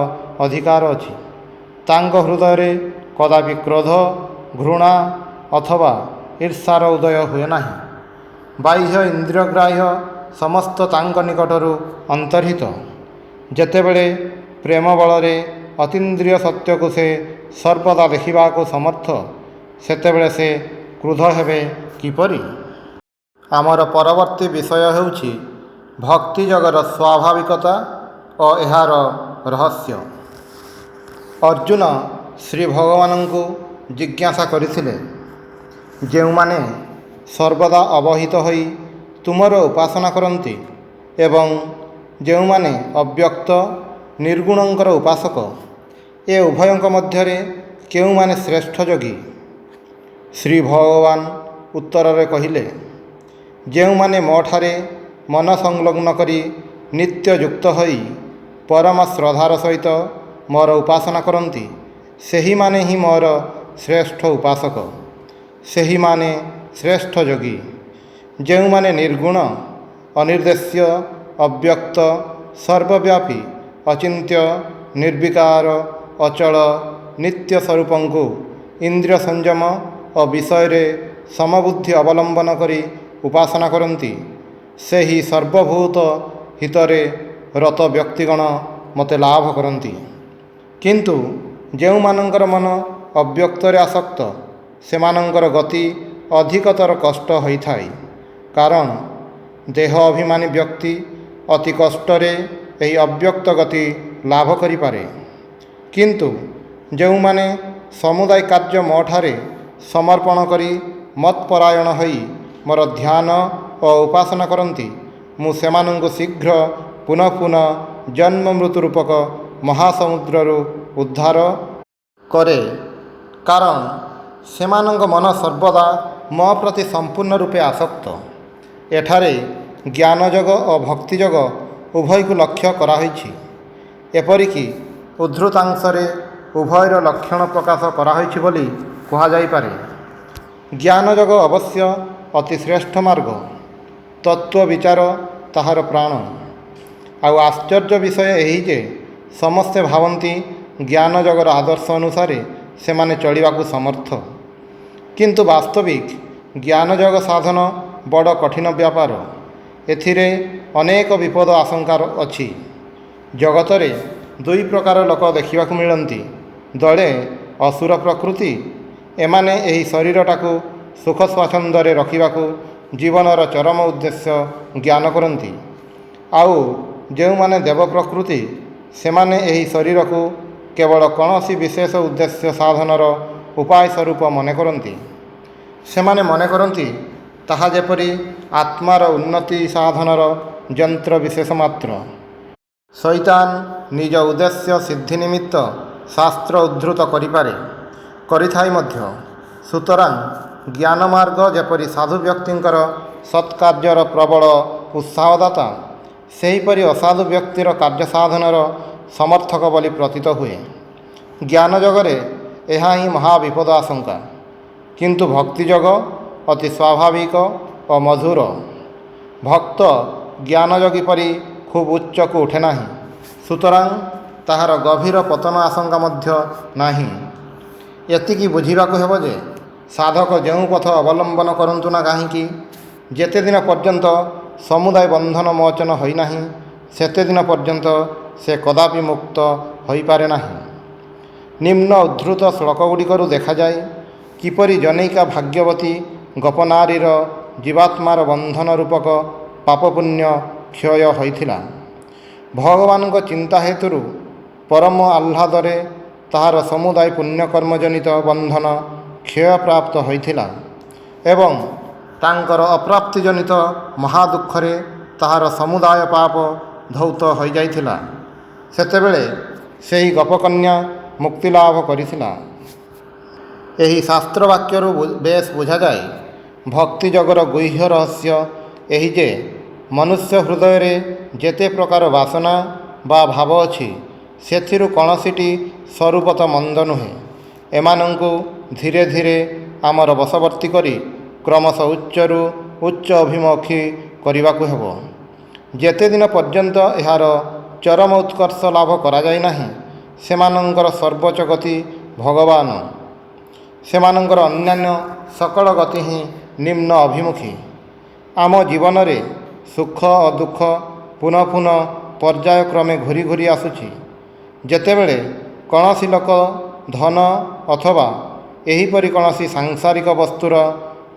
ଅଧିକାର ଅଛି। ତାଙ୍କ ହୃଦୟରେ କଦାପି କ୍ରୋଧ, ଘୃଣା ଅଥବା ଈର୍ଷାର ଉଦୟ ହୁଏ ନାହିଁ। ବାହ୍ୟ ଇନ୍ଦ୍ରିୟଗ୍ରାହ୍ୟ ସମସ୍ତ ତାଙ୍କ ନିକଟରୁ ଅନ୍ତର୍ହିତ। ଯେତେବେଳେ ପ୍ରେମ ବଳରେ ଅତୀନ୍ଦ୍ରିୟ ସତ୍ୟକୁ ସେ ସର୍ବଦା ଦେଖିବାକୁ ସମର୍ଥ, ସେତେବେଳେ ସେ କ୍ରୁଦ୍ଧ ହେବେ କିପରି? ଆମର ପରବର୍ତ୍ତୀ ବିଷୟ ହେଉଛି ଭକ୍ତିଯୋଗର ସ୍ୱାଭାବିକତା ଓ ଏହାର ରହସ୍ୟ। ଅର୍ଜୁନ ଶ୍ରୀ ଭଗବାନଙ୍କୁ ଜିଜ୍ଞାସା କରିଥିଲେ, ଯେଉଁମାନେ ସର୍ବଦା ଅବହିତ ହୋଇ ତୁମର ଉପାସନା କରନ୍ତି ଏବଂ ଯେଉଁମାନେ ଅବ୍ୟକ୍ତ ନିର୍ଗୁଣଙ୍କର ଉପାସକ, ଏ ଉଭୟଙ୍କ ମଧ୍ୟରେ କେଉଁମାନେ ଶ୍ରେଷ୍ଠ ଯୋଗୀ? ଶ୍ରୀ ଭଗବାନ ଉତ୍ତରରେ କହିଲେ, ଯେଉଁମାନେ ମୋଠାରେ ମନ ସଂଲଗ୍ନ କରି ନିତ୍ୟ ଯୁକ୍ତ ହୋଇ ପରମ ଶ୍ରଦ୍ଧାର ସହିତ ମୋର ଉପାସନା କରନ୍ତି, ସେହିମାନେ ହିଁ ମୋର ଶ୍ରେଷ୍ଠ ଉପାସକ, ସେହିମାନେ ଶ୍ରେଷ୍ଠ ଯୋଗୀ। ଯେଉଁମାନେ ନିର୍ଗୁଣ, ଅନିର୍ଦ୍ଦେଶ୍ୟ, ଅବ୍ୟକ୍ତ, ସର୍ବବ୍ୟାପୀ, ଅଚିନ୍ତ୍ୟ, ନିର୍ବିକାର, ଅଚଳ, ନିତ୍ୟ ସ୍ୱରୂପଙ୍କୁ ଇନ୍ଦ୍ରିୟ ସଂଯମ ଓ ବିଷୟରେ ସମବୁଦ୍ଧି ଅବଲମ୍ବନ କରି ଉପାସନା କରନ୍ତି, ସେହି ସର୍ବଭୂତ ହିତରେ ରତ ବ୍ୟକ୍ତିଗଣ ମୋତେ ଲାଭ କରନ୍ତି। କିନ୍ତୁ ଯେଉଁମାନଙ୍କର ମନ ଅବ୍ୟକ୍ତରେ ଆସକ୍ତ, ସେମାନଙ୍କର ଗତି ଅଧିକତର କଷ୍ଟ ହୋଇଥାଏ, କାରଣ ଦେହ ଅଭିମାନୀ ବ୍ୟକ୍ତି ଅତି କଷ୍ଟରେ ଏହି ଅବ୍ୟକ୍ତ ଗତି ଲାଭ କରିପାରେ। କିନ୍ତୁ ଯେଉଁମାନେ ସମୁଦାୟ କାର୍ଯ୍ୟ ମୋଠାରେ ସମର୍ପଣ କରି ମତ୍ପରାୟଣ ହୋଇ ମୋର ଧ୍ୟାନ ଓ ଉପାସନା କରନ୍ତି, ମୁଁ ସେମାନଙ୍କୁ ଶୀଘ୍ର ପୁନଃ ପୁନଃ ଜନ୍ମ ମୃତ୍ୟୁ ରୂପକ ମହାସମୁଦ୍ରରୁ ଉଦ୍ଧାର କରେ, କାରଣ ସେମାନଙ୍କ ମନ ସର୍ବଦା ମୋ ପ୍ରତି ସମ୍ପୂର୍ଣ୍ଣ ରୂପେ ଆସକ୍ତ। ଏଠାରେ ଜ୍ଞାନଯୋଗ ଓ ଭକ୍ତିଯୋଗ ଉଭୟକୁ ଲକ୍ଷ୍ୟ କରାହୋଇଛି। ଏପରିକି ଉଦ୍ଧୃତାଂଶରେ ଉଭୟର ଲକ୍ଷଣ ପ୍ରକାଶ କରାହୋଇଛି ବୋଲି କୁହାଯାଇପାରେ। ଜ୍ଞାନଯୋଗ ଅବଶ୍ୟ ଅତି ଶ୍ରେଷ୍ଠ ମାର୍ଗ, ତତ୍ତ୍ୱ ବିଚାର ତାହାର ପ୍ରାଣ। ଆଉ ଆଶ୍ଚର୍ଯ୍ୟ ବିଷୟ ଏହି ଯେ ସମସ୍ତେ ଭାବନ୍ତି ଜ୍ଞାନଯୋଗର ଆଦର୍ଶ ଅନୁସାରେ ସେମାନେ ଚଳିବାକୁ ସମର୍ଥ। କିନ୍ତୁ ବାସ୍ତବିକ ଜ୍ଞାନଯୋଗ ସାଧନ ବଡ଼ କଠିନ ବ୍ୟାପାର। ଏଥିରେ ଅନେକ ବିପଦ ଆଶଙ୍କା ଅଛି। ଜଗତରେ ଦୁଇ ପ୍ରକାର ଲୋକ ଦେଖିବାକୁ ମିଳନ୍ତି। ଦଳେ ଅସୁର ପ୍ରକୃତି, ଏମାନେ ଏହି ଶରୀରଟାକୁ ସୁଖ ସ୍ୱାଚ୍ଛନ୍ଦ୍ୟରେ ରଖିବାକୁ ଜୀବନର ଚରମ ଉଦ୍ଦେଶ୍ୟ ଜ୍ଞାନ କରନ୍ତି। ଆଉ ଯେଉଁମାନେ ଦେବ ପ୍ରକୃତି, ସେମାନେ ଏହି ଶରୀରକୁ କେବଳ କୌଣସି ବିଶେଷ ଉଦ୍ଦେଶ୍ୟ ସାଧନର ଉପାୟ ସ୍ୱରୂପ ମନେ କରନ୍ତି। ସେମାନେ ମନେ କରନ୍ତି ତାହା ଯେପରି ଆତ୍ମାର ଉନ୍ନତି ସାଧନର ଯନ୍ତ୍ର ବିଶେଷ ମାତ୍ର। ଶୈତାନ ନିଜ ଉଦ୍ଦେଶ୍ୟ ସିଦ୍ଧି ନିମିତ୍ତ ଶାସ୍ତ୍ର ଉଦ୍ଧୃତ କରିଥାଏ ମଧ୍ୟ। ସୁତରାଂ ଜ୍ଞାନମାର୍ଗ ଯେପରି ସାଧୁ ବ୍ୟକ୍ତିଙ୍କର ସତ୍କାର୍ଯ୍ୟର ପ୍ରବଳ ଉତ୍ସାହଦାତା, ସେହିପରି ଅସାଧୁ ବ୍ୟକ୍ତିର କାର୍ଯ୍ୟ ସାଧନର ସମର୍ଥକ ବୋଲି ପ୍ରତୀତ ହୁଏ। ଜ୍ଞାନଯୋଗରେ ଏହା ହିଁ ମହାବିପଦ ଆଶଙ୍କା। କିନ୍ତୁ ଭକ୍ତିଯୋଗ ଅତି ସ୍ୱାଭାବିକ ଓ ମଧୁର। ଭକ୍ତ ଜ୍ଞାନଯୋଗୀ ପରି ଖୁବ୍ ଉଚ୍ଚକୁ ଉଠେ ନାହିଁ, ସୁତରାଂ ତାହାର ଗଭୀର ପତନ ଆଶଙ୍କା ମଧ୍ୟ ନାହିଁ। ଏତିକି ବୁଝିବାକୁ ହେବ ଯେ ସାଧକ ଯେଉଁ ପଥ ଅବଲମ୍ବନ କରନ୍ତୁ ନା କାହିଁକି, ଯେତେଦିନ ପର୍ଯ୍ୟନ୍ତ ସମୁଦାୟ ବନ୍ଧନ ମୋଚନ ହୋଇନାହିଁ, ସେତେଦିନ ପର୍ଯ୍ୟନ୍ତ ସେ କଦାପି ମୁକ୍ତ ହୋଇପାରେ ନାହିଁ। ନିମ୍ନ ଉଦ୍ଧୃତ ଶ୍ଲୋକଗୁଡ଼ିକରୁ ଦେଖାଯାଏ କିପରି ଜନୈକା ଭାଗ୍ୟବତୀ ଗୋପନାରୀର ଜୀବାତ୍ମାର ବନ୍ଧନ ରୂପକ ପାପପୁଣ୍ୟ କ୍ଷୟ ହୋଇଥିଲା। ଭଗବାନଙ୍କ ଚିନ୍ତା ହେତୁରୁ ପରମ ଆହ୍ଲାଦରେ ତାହାର ସମୁଦାୟ ପୁଣ୍ୟକର୍ମଜନିତ ବନ୍ଧନ କ୍ଷୟପ୍ରାପ୍ତ ହୋଇଥିଲା ଏବଂ ତାଙ୍କର ଅପ୍ରାପ୍ତିଜନିତ ମହାଦୁଃଖରେ ତାହାର ସମୁଦାୟ ପାପ ଧୌତ ହୋଇଯାଇଥିଲା। ସେତେବେଳେ ସେହି ଗୋପକନ୍ୟା ମୁକ୍ତିଲାଭ କରିଥିଲା। ଏହି ଶାସ୍ତ୍ରବାକ୍ୟରୁ ବେଶ ବୁଝାଯାଏ ଭକ୍ତିଯୋଗର ଗୁହ୍ୟ ରହସ୍ୟ ଏହି ଯେ ମନୁଷ୍ୟ ହୃଦୟରେ ଯେତେ ପ୍ରକାର ବାସନା ବା ଭାବ ଅଛି, ସେଥିରୁ କୌଣସିଟି ସ୍ୱରୂପତଃ ମନ୍ଦ ନୁହେଁ। ଏମାନଙ୍କୁ ଧୀରେ ଧୀରେ ଆମର ବଶବର୍ତ୍ତୀ କରି କ୍ରମଶଃ ଉଚ୍ଚରୁ ଉଚ୍ଚ ଅଭିମୁଖୀ କରିବାକୁ ହେବ। ଯେତେ ଦିନ ପର୍ଯ୍ୟନ୍ତ ଏହାର ଚରମ ଉତ୍କର୍ଷ ଲାଭ କରାଯାଇ ନାହିଁ ସେମାନଙ୍କର ସର୍ବୋଚ୍ଚ ଗତି ଭଗବାନ। ସେମାନଙ୍କର ଅନ୍ୟାନ୍ୟ ସକଳ ଗତି ହିଁ ନିମ୍ନ ଅଭିମୁଖୀ। ଆମ ଜୀବନରେ ସୁଖ ଓ ଦୁଃଖ ପୁନଃ ପୁନଃ ପର୍ଯ୍ୟାୟକ୍ରମେ ଘୁରି ଘୁରି ଆସୁଛି। ଯେତେବେଳେ କୌଣସି ଲୋକ ଧନ ଅଥବା ଏହିପରି କୌଣସି ସାଂସାରିକ ବସ୍ତୁର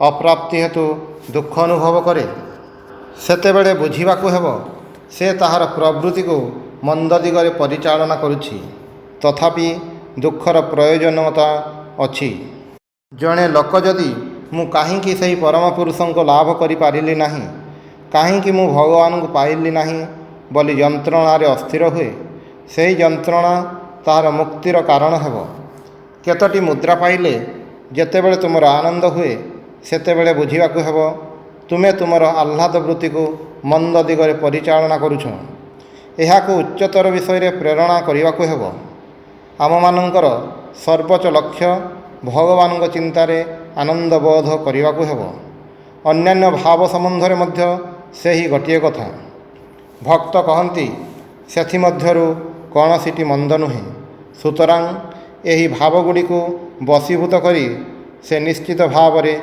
ଅପ୍ରାପ୍ତି ହେତୁ ଦୁଃଖ ଅନୁଭବ କରେ ସେତେବେଳେ ବୁଝିବାକୁ ହେବ ସେ ତାହାର ପ୍ରବୃତ୍ତିକୁ ମନ୍ଦ ଦିଗରେ ପରିଚାଳନା କରୁଛି। ତଥାପି ଦୁଃଖର ପ୍ରୟୋଜନତା ଅଛି। ଜଣେ ଲୋକ ଯଦି ମୁଁ କାହିଁକି ସେହି ପରମ ପୁରୁଷଙ୍କୁ ଲାଭ କରିପାରିଲି ନାହିଁ, କାହିଁକି ମୁଁ ଭଗବାନଙ୍କୁ ପାଇଲି ନାହିଁ ବୋଲି ଯନ୍ତ୍ରଣାରେ ଅସ୍ଥିର ହୁଏ, ସେହି ଯନ୍ତ୍ରଣା ତାହାର ମୁକ୍ତିର କାରଣ ହେବ। କେତୋଟି ମୁଦ୍ରା ପାଇଲେ ଯେତେବେଳେ ତୁମର ଆନନ୍ଦ ହୁଏ ସେତେବେଳେ ବୁଝିବାକୁ ହେବ ତୁମେ ତୁମର ଆହ୍ଲାଦ ବୃତ୍ତିକୁ ମନ୍ଦ ଦିଗରେ ପରିଚାଳନା କରୁଛ। ଏହାକୁ ଉଚ୍ଚତର ବିଷୟରେ ପ୍ରେରଣା କରିବାକୁ ହେବ। ଆମମାନଙ୍କର ସର୍ବୋଚ୍ଚ ଲକ୍ଷ୍ୟ ଭଗବାନଙ୍କ ଚିନ୍ତାରେ ଆନନ୍ଦ ବୋଧ କରିବାକୁ ହେବ। ଅନ୍ୟାନ୍ୟ ଭାବ ସମ୍ବନ୍ଧରେ ମଧ୍ୟ ସେହି ଗୋଟିଏ କଥା। ଭକ୍ତ କହନ୍ତି ସେଥିମଧ୍ୟରୁ କୌଣସିଟି ମନ୍ଦ ନୁହେଁ। ସୁତରାଂ ଏହି ଭାବଗୁଡ଼ିକୁ ବଶୀଭୂତ କରି ସେ ନିଶ୍ଚିତ ଭାବରେ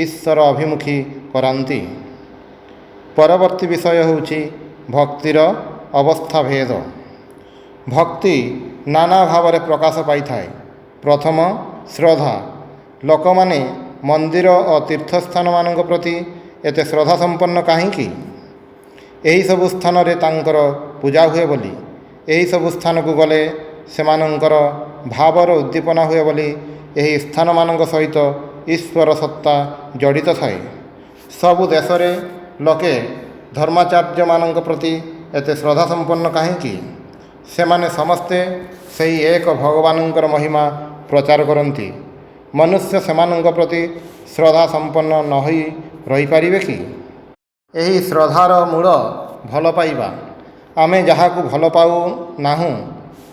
ଈଶ୍ୱର ଅଭିମୁଖୀ କରାନ୍ତି। ପରବର୍ତ୍ତୀ ବିଷୟ ହେଉଛି ଭକ୍ତିର ଅବସ୍ଥା ଭେଦ। ଭକ୍ତି ନାନା ଭାବରେ ପ୍ରକାଶ ପାଇଥାଏ। ପ୍ରଥମ, ଶ୍ରଦ୍ଧା। ଲୋକମାନେ ମନ୍ଦିର ଓ ତୀର୍ଥସ୍ଥାନମାନଙ୍କ ପ୍ରତି ଏତେ ଶ୍ରଦ୍ଧା ସମ୍ପନ୍ନ କାହିଁକି? ଏହିସବୁ ସ୍ଥାନରେ ତାଙ୍କର ପୂଜା ହୁଏ ବୋଲି, ଏହିସବୁ ସ୍ଥାନକୁ ଗଲେ ସେମାନଙ୍କର ଭାବର ଉଦ୍ଦୀପନା ହୁଏ ବୋଲି ଏହି ସ୍ଥାନମାନଙ୍କ ସହିତ ଈଶ୍ୱର ସତ୍ତା ଜଡ଼ିତ ଥାଏ। ସବୁ ଦେଶରେ ଲୋକେ ଧର୍ମାଚାର୍ଯ୍ୟମାନଙ୍କ ପ୍ରତି ଏତେ ଶ୍ରଦ୍ଧା ସମ୍ପନ୍ନ କାହିଁକି? ସେମାନେ ସମସ୍ତେ ସେହି ଏକ ଭଗବାନଙ୍କର ମହିମା ପ୍ରଚାର କରନ୍ତି। ମନୁଷ୍ୟ ସେମାନଙ୍କ ପ୍ରତି ଶ୍ରଦ୍ଧା ସମ୍ପନ୍ନ ନ ହୋଇ ରହିପାରିବେ କି? ଏହି ଶ୍ରଦ୍ଧାର ମୂଳ ଭଲ ପାଇବା। ଆମେ ଯାହାକୁ ଭଲ ପାଉନାହୁଁ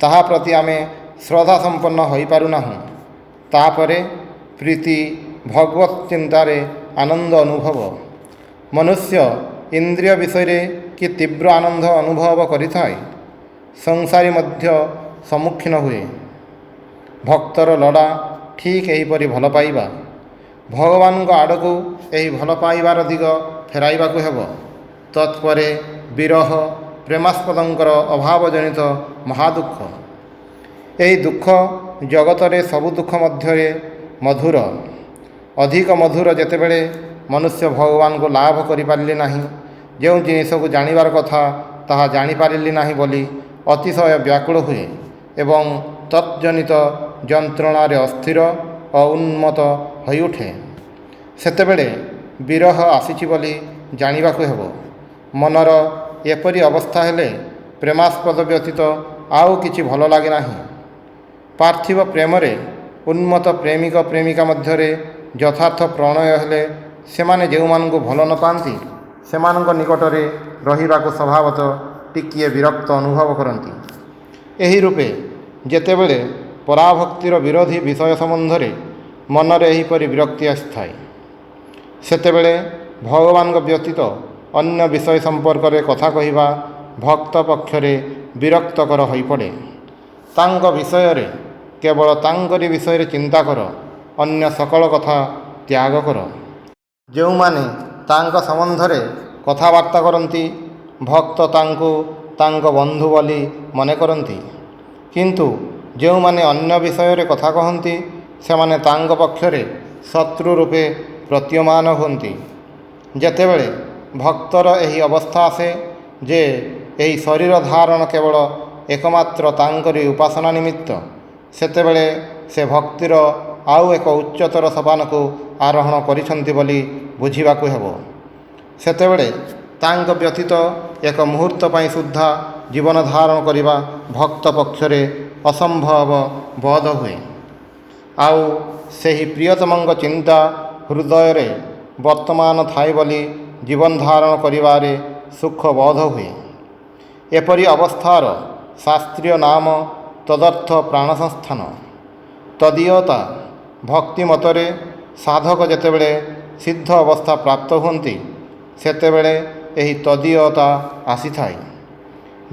ତାହା ପ୍ରତି ଆମେ ଶ୍ରଦ୍ଧା ସମ୍ପନ୍ନ ହୋଇପାରୁନାହୁଁ। ତାପରେ ପ୍ରୀତି, ଭଗବତ ଚିନ୍ତାରେ ଆନନ୍ଦ ଅନୁଭବ। ମନୁଷ୍ୟ ଇନ୍ଦ୍ରିୟ ବିଷୟରେ କି ତୀବ୍ର ଆନନ୍ଦ ଅନୁଭବ କରିଥାଏ, ସଂସାରୀ ମଧ୍ୟ ସମ୍ମୁଖୀନ ହୁଏ। ଭକ୍ତର ଲୋଡ଼ା ଠିକ୍ ଏହିପରି ଭଲ ପାଇବା। ଭଗବାନଙ୍କ ଆଡ଼କୁ ଏହି ଭଲ ପାଇବାର ଦିଗ ଫେରାଇବାକୁ ହେବ। ତତ୍ପରେ ବିରହ ପ୍ରେମାସ୍ପଦଙ୍କର ଅଭାବ ଜନିତ ମହାଦୁଃଖ। ଏହି ଦୁଃଖ ଜଗତରେ ସବୁ ଦୁଃଖ ମଧ୍ୟରେ ମଧୁର। ଅଧିକ ମଧୁର ଯେତେବେଳେ ମନୁଷ୍ୟ ଭଗବାନଙ୍କୁ ଲାଭ କରିପାରିଲେ ନାହିଁ, ଯେଉଁ ଜିନିଷକୁ ଜାଣିବାର କଥା ତାହା ଜାଣିପାରିଲି ନାହିଁ ବୋଲି ଅତିଶୟ ବ୍ୟାକୁଳ ହୁଏ ଏବଂ ତତ୍ଜନିତ ଯନ୍ତ୍ରଣାରେ ଅସ୍ଥିର ଓ ଉନ୍ମତ୍ତ ହୋଇଉଠେ, ସେତେବେଳେ ବିରହ ଆସିଛି ବୋଲି ଜାଣିବାକୁ ହେବ। ମନର ଏପରି ଅବସ୍ଥା ହେଲେ ପ୍ରେମାସ୍ପଦ ବ୍ୟତୀତ ଆଉ କିଛି ଭଲ ଲାଗେ ନାହିଁ। ପାର୍ଥିବ ପ୍ରେମରେ ଉନ୍ମତ୍ତ ପ୍ରେମିକ ପ୍ରେମିକା ମଧ୍ୟରେ ଯଥାର୍ଥ ପ୍ରଣୟ ହେଲେ ସେମାନେ ଯେଉଁମାନଙ୍କୁ ଭଲ ନ ପାଆନ୍ତି ସେମାନଙ୍କ ନିକଟରେ ରହିବାକୁ ସ୍ୱଭାବତଃ ଟିକିଏ ବିରକ୍ତ ଅନୁଭବ କରନ୍ତି। ଏହି ରୂପେ ଯେତେବେଳେ ପରାଭକ୍ତିର ବିରୋଧୀ ବିଷୟ ସମ୍ବନ୍ଧରେ ମନରେ ଏହିପରି ବିରକ୍ତି ଆସିଥାଏ, ସେତେବେଳେ ଭଗବାନଙ୍କ ବ୍ୟତୀତ ଅନ୍ୟ ବିଷୟ ସମ୍ପର୍କରେ କଥା କହିବା ଭକ୍ତ ପକ୍ଷରେ ବିରକ୍ତକର ହୋଇପଡ଼େ। ତାଙ୍କ ବିଷୟରେ କେବଳ ତାଙ୍କରି ବିଷୟରେ ଚିନ୍ତା କର, ଅନ୍ୟ ସକଳ କଥା ତ୍ୟାଗ କର। ଯେଉଁମାନେ ତାଙ୍କ ସମ୍ବନ୍ଧରେ କଥାବାର୍ତ୍ତା କରନ୍ତି ଭକ୍ତ ତାଙ୍କୁ ତାଙ୍କ ବନ୍ଧୁ ବୋଲି ମନେ କରନ୍ତି, କିନ୍ତୁ ଯେଉଁମାନେ ଅନ୍ୟ ବିଷୟରେ କଥା କହନ୍ତି ସେମାନେ ତାଙ୍କ ପକ୍ଷରେ ଶତ୍ରୁ ରୂପେ ପ୍ରତୀୟମାନ ହୁଅନ୍ତି। ଯେତେବେଳେ ଭକ୍ତର ଏହି ଅବସ୍ଥା ଆସେ ଯେ ଏହି ଶରୀର ଧାରଣ କେବଳ ଏକମାତ୍ର ତାଙ୍କରି ଉପାସନା ନିମିତ୍ତ, ସେତେବେଳେ ସେ ଭକ୍ତିର ଆଉ ଏକ ଉଚ୍ଚତର ସୋପାନକୁ ଆରୋହଣ କରିଛନ୍ତି ବୋଲି ବୁଝିବାକୁ ହେବ। ସେତେବେଳେ ତାଙ୍କ ବ୍ୟତୀତ ଏକ ମୁହୂର୍ତ୍ତ ପାଇଁ ସୁଦ୍ଧା ଜୀବନ ଧାରଣ କରିବା ଭକ୍ତ ପକ୍ଷରେ ଅସମ୍ଭବ ବୋଧ ହୁଏ। ଆଉ ସେହି ପ୍ରିୟତମଙ୍କ ଚିନ୍ତା ହୃଦୟରେ ବର୍ତ୍ତମାନ ଥାଏ ବୋଲି ଜୀବନ ଧାରଣ କରିବାରେ ସୁଖ ବୋଧ ହୁଏ। ଏପରି ଅବସ୍ଥାର ଶାସ୍ତ୍ରୀୟ ନାମ ତଦର୍ଥ ପ୍ରାଣ ସଂସ୍ଥାନ। ତଦୀୟତା ଭକ୍ତି ମତରେ ସାଧକ ଯେତେବେଳେ ସିଦ୍ଧ ଅବସ୍ଥା ପ୍ରାପ୍ତ ହୁଅନ୍ତି ସେତେବେଳେ ଏହି ତଦୀୟତା ଆସିଥାଏ।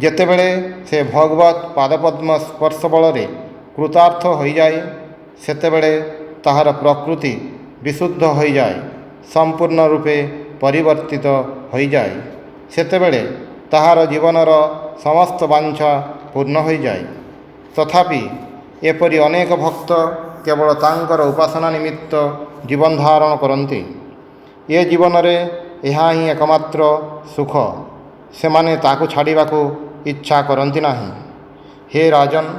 ଯେତେବେଳେ ସେ ଭଗବତ ପାଦପଦ୍ମ ସ୍ପର୍ଶ ବଳରେ କୃତାର୍ଥ ହୋଇଯାଏ, ସେତେବେଳେ ତାହାର ପ୍ରକୃତି ବିଶୁଦ୍ଧ ହୋଇଯାଏ, ସମ୍ପୂର୍ଣ୍ଣ ରୂପେ ପରିବର୍ତ୍ତିତ ହୋଇଯାଏ। ସେତେବେଳେ ତାହାର ଜୀବନର ସମସ୍ତ ବାଞ୍ଛା ପୂର୍ଣ୍ଣ ହୋଇଯାଏ। ତଥାପି ଏପରି ଅନେକ ଭକ୍ତ କେବଳ ତାଙ୍କର ଉପାସନା ନିମିତ୍ତ ଜୀବନ ଧାରଣ କରନ୍ତି। ଏ ଜୀବନରେ ଏହା ହିଁ ଏକମାତ୍ର ସୁଖ। ସେମାନେ ତାକୁ ଛାଡ଼ିବାକୁ ଇଚ୍ଛା କରନ୍ତି ନାହିଁ। ହେ ରାଜନ୍,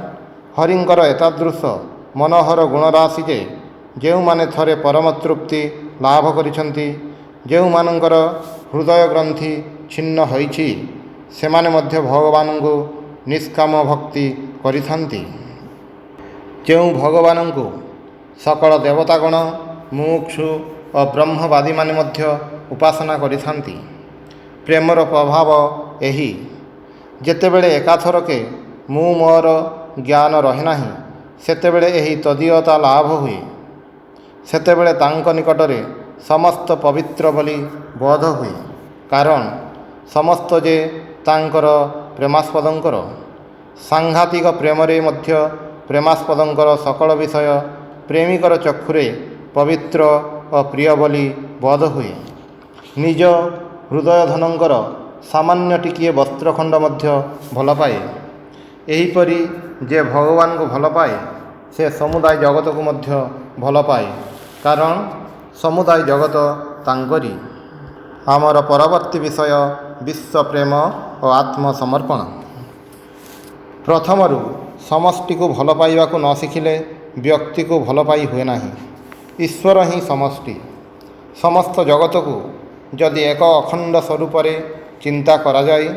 ହରିଙ୍କର ଏତାଦୃଶ ମନୋହର ଗୁଣରାଶି ଯେ ଯେଉଁମାନେ ଥରେ ପରମ ତୃପ୍ତି ଲାଭ କରିଛନ୍ତି, ଯେଉଁମାନଙ୍କର ହୃଦୟ ଗ୍ରନ୍ଥି ଛିନ୍ନ ହୋଇଛି, ସେମାନେ ମଧ୍ୟ ଭଗବାନଙ୍କୁ ନିଷ୍କାମ ଭକ୍ତି କରିଥାନ୍ତି। ଯେଉଁ ଭଗବାନଙ୍କୁ ସକଳ ଦେବତାଗଣ, ମୁମୁକ୍ଷୁ ଓ ବ୍ରହ୍ମବାଦୀମାନେ ମଧ୍ୟ ଉପାସନା କରିଥାନ୍ତି। ପ୍ରେମର ପ୍ରଭାବ ଏହି। ଯେତେବେଳେ ଏକାଥରକେ ମୁଁ ମୋର ଜ୍ଞାନ ରହେ ନାହିଁ, ସେତେବେଳେ ଏହି ତଦୀୟତା ଲାଭ ହୁଏ। ସେତେବେଳେ ତାଙ୍କ ନିକଟରେ ସମସ୍ତ ପବିତ୍ର ବୋଲି ବୋଧ ହୁଏ, କାରଣ ସମସ୍ତ ଯେ ତାଙ୍କର ପ୍ରେମାସ୍ପଦଙ୍କର। ସାଂଘାତିକ ପ୍ରେମରେ ମଧ୍ୟ ପ୍ରେମାସ୍ପଦଙ୍କର ସକଳ ବିଷୟ ପ୍ରେମିକର ଚକ୍ଷୁରେ ପବିତ୍ର ଓ ପ୍ରିୟ ବୋଲି ବୋଧ ହୁଏ। ନିଜ ହୃଦୟଧନଙ୍କର ସାମାନ୍ୟ ଟିକିଏ ବସ୍ତ୍ରଖଣ୍ଡ ମଧ୍ୟ ଭଲ ପାଏ। ଏହିପରି ଯେ ଭଗବାନଙ୍କୁ ଭଲ ପାଏ, ସେ ସମୁଦାୟ ଜଗତକୁ ମଧ୍ୟ ଭଲ ପାଏ, କାରଣ ସମୁଦାୟ ଜଗତ ତାଙ୍କରି। ଆମର ପରବର୍ତ୍ତୀ ବିଷୟ ବିଶ୍ୱପ୍ରେମ ଓ ଆତ୍ମସମର୍ପଣ। ପ୍ରଥମରୁ ସମଷ୍ଟିକୁ ଭଲ ପାଇବାକୁ ନ ଶିଖିଲେ ବ୍ୟକ୍ତିକୁ ଭଲ ପାଇ ହୁଏ ନାହିଁ। ଈଶ୍ୱର ହିଁ ସମଷ୍ଟି। ସମସ୍ତ ଜଗତକୁ ଯଦି ଏକ ଅଖଣ୍ଡ ସ୍ୱରୂପରେ ଚିନ୍ତା କରାଯାଏ,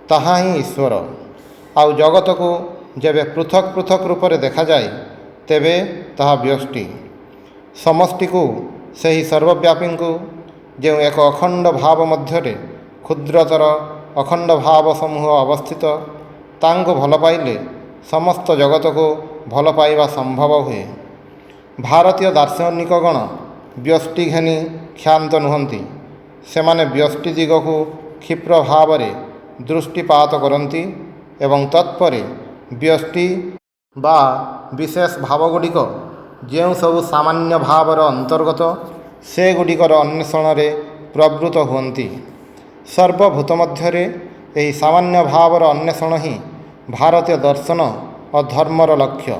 ତାହା ହିଁ ଈଶ୍ୱର। ଆଉ ଜଗତକୁ ଯେବେ ପୃଥକ୍ ପୃଥକ୍ ରୂପରେ ଦେଖାଯାଏ, ତେବେ ତାହା ବ୍ୟଷ୍ଟି। ସମଷ୍ଟିକୁ, ସେହି ସର୍ବବ୍ୟାପୀଙ୍କୁ, ଯେଉଁ ଏକ ଅଖଣ୍ଡ ଭାବ ମଧ୍ୟରେ କ୍ଷୁଦ୍ରତର ଅଖଣ୍ଡ ଭାବ ସମୂହ ଅବସ୍ଥିତ, ତାଙ୍କୁ ଭଲ ପାଇଲେ ସମସ୍ତ ଜଗତକୁ ଭଲ ପାଇବା ସମ୍ଭବ ହୁଏ। ଭାରତୀୟ ଦାର୍ଶନିକଗଣ ବ୍ୟଷ୍ଟି ଘେନି କ୍ଷାନ୍ତ ନୁହନ୍ତି। ସେମାନେ ବ୍ୟଷ୍ଟି ଦିଗକୁ କ୍ଷିପ୍ର ଭାବରେ ଦୃଷ୍ଟିପାତ କରନ୍ତି ଏବଂ ତତ୍ପରେ ବ୍ୟଷ୍ଟି ବା ବିଶେଷ ଭାବଗୁଡ଼ିକ ଯେଉଁ ସବୁ ସାମାନ୍ୟ ଭାବର ଅନ୍ତର୍ଗତ, ସେଗୁଡ଼ିକର ଅନ୍ୱେଷଣରେ ପ୍ରବୃତ୍ତ ହୁଅନ୍ତି। ସର୍ବଭୂତ ମଧ୍ୟରେ ଏହି ସାମାନ୍ୟ ଭାବର ଅନ୍ୱେଷଣ ହିଁ ଭାରତୀୟ ଦର୍ଶନ ଓ ଧର୍ମର ଲକ୍ଷ୍ୟ।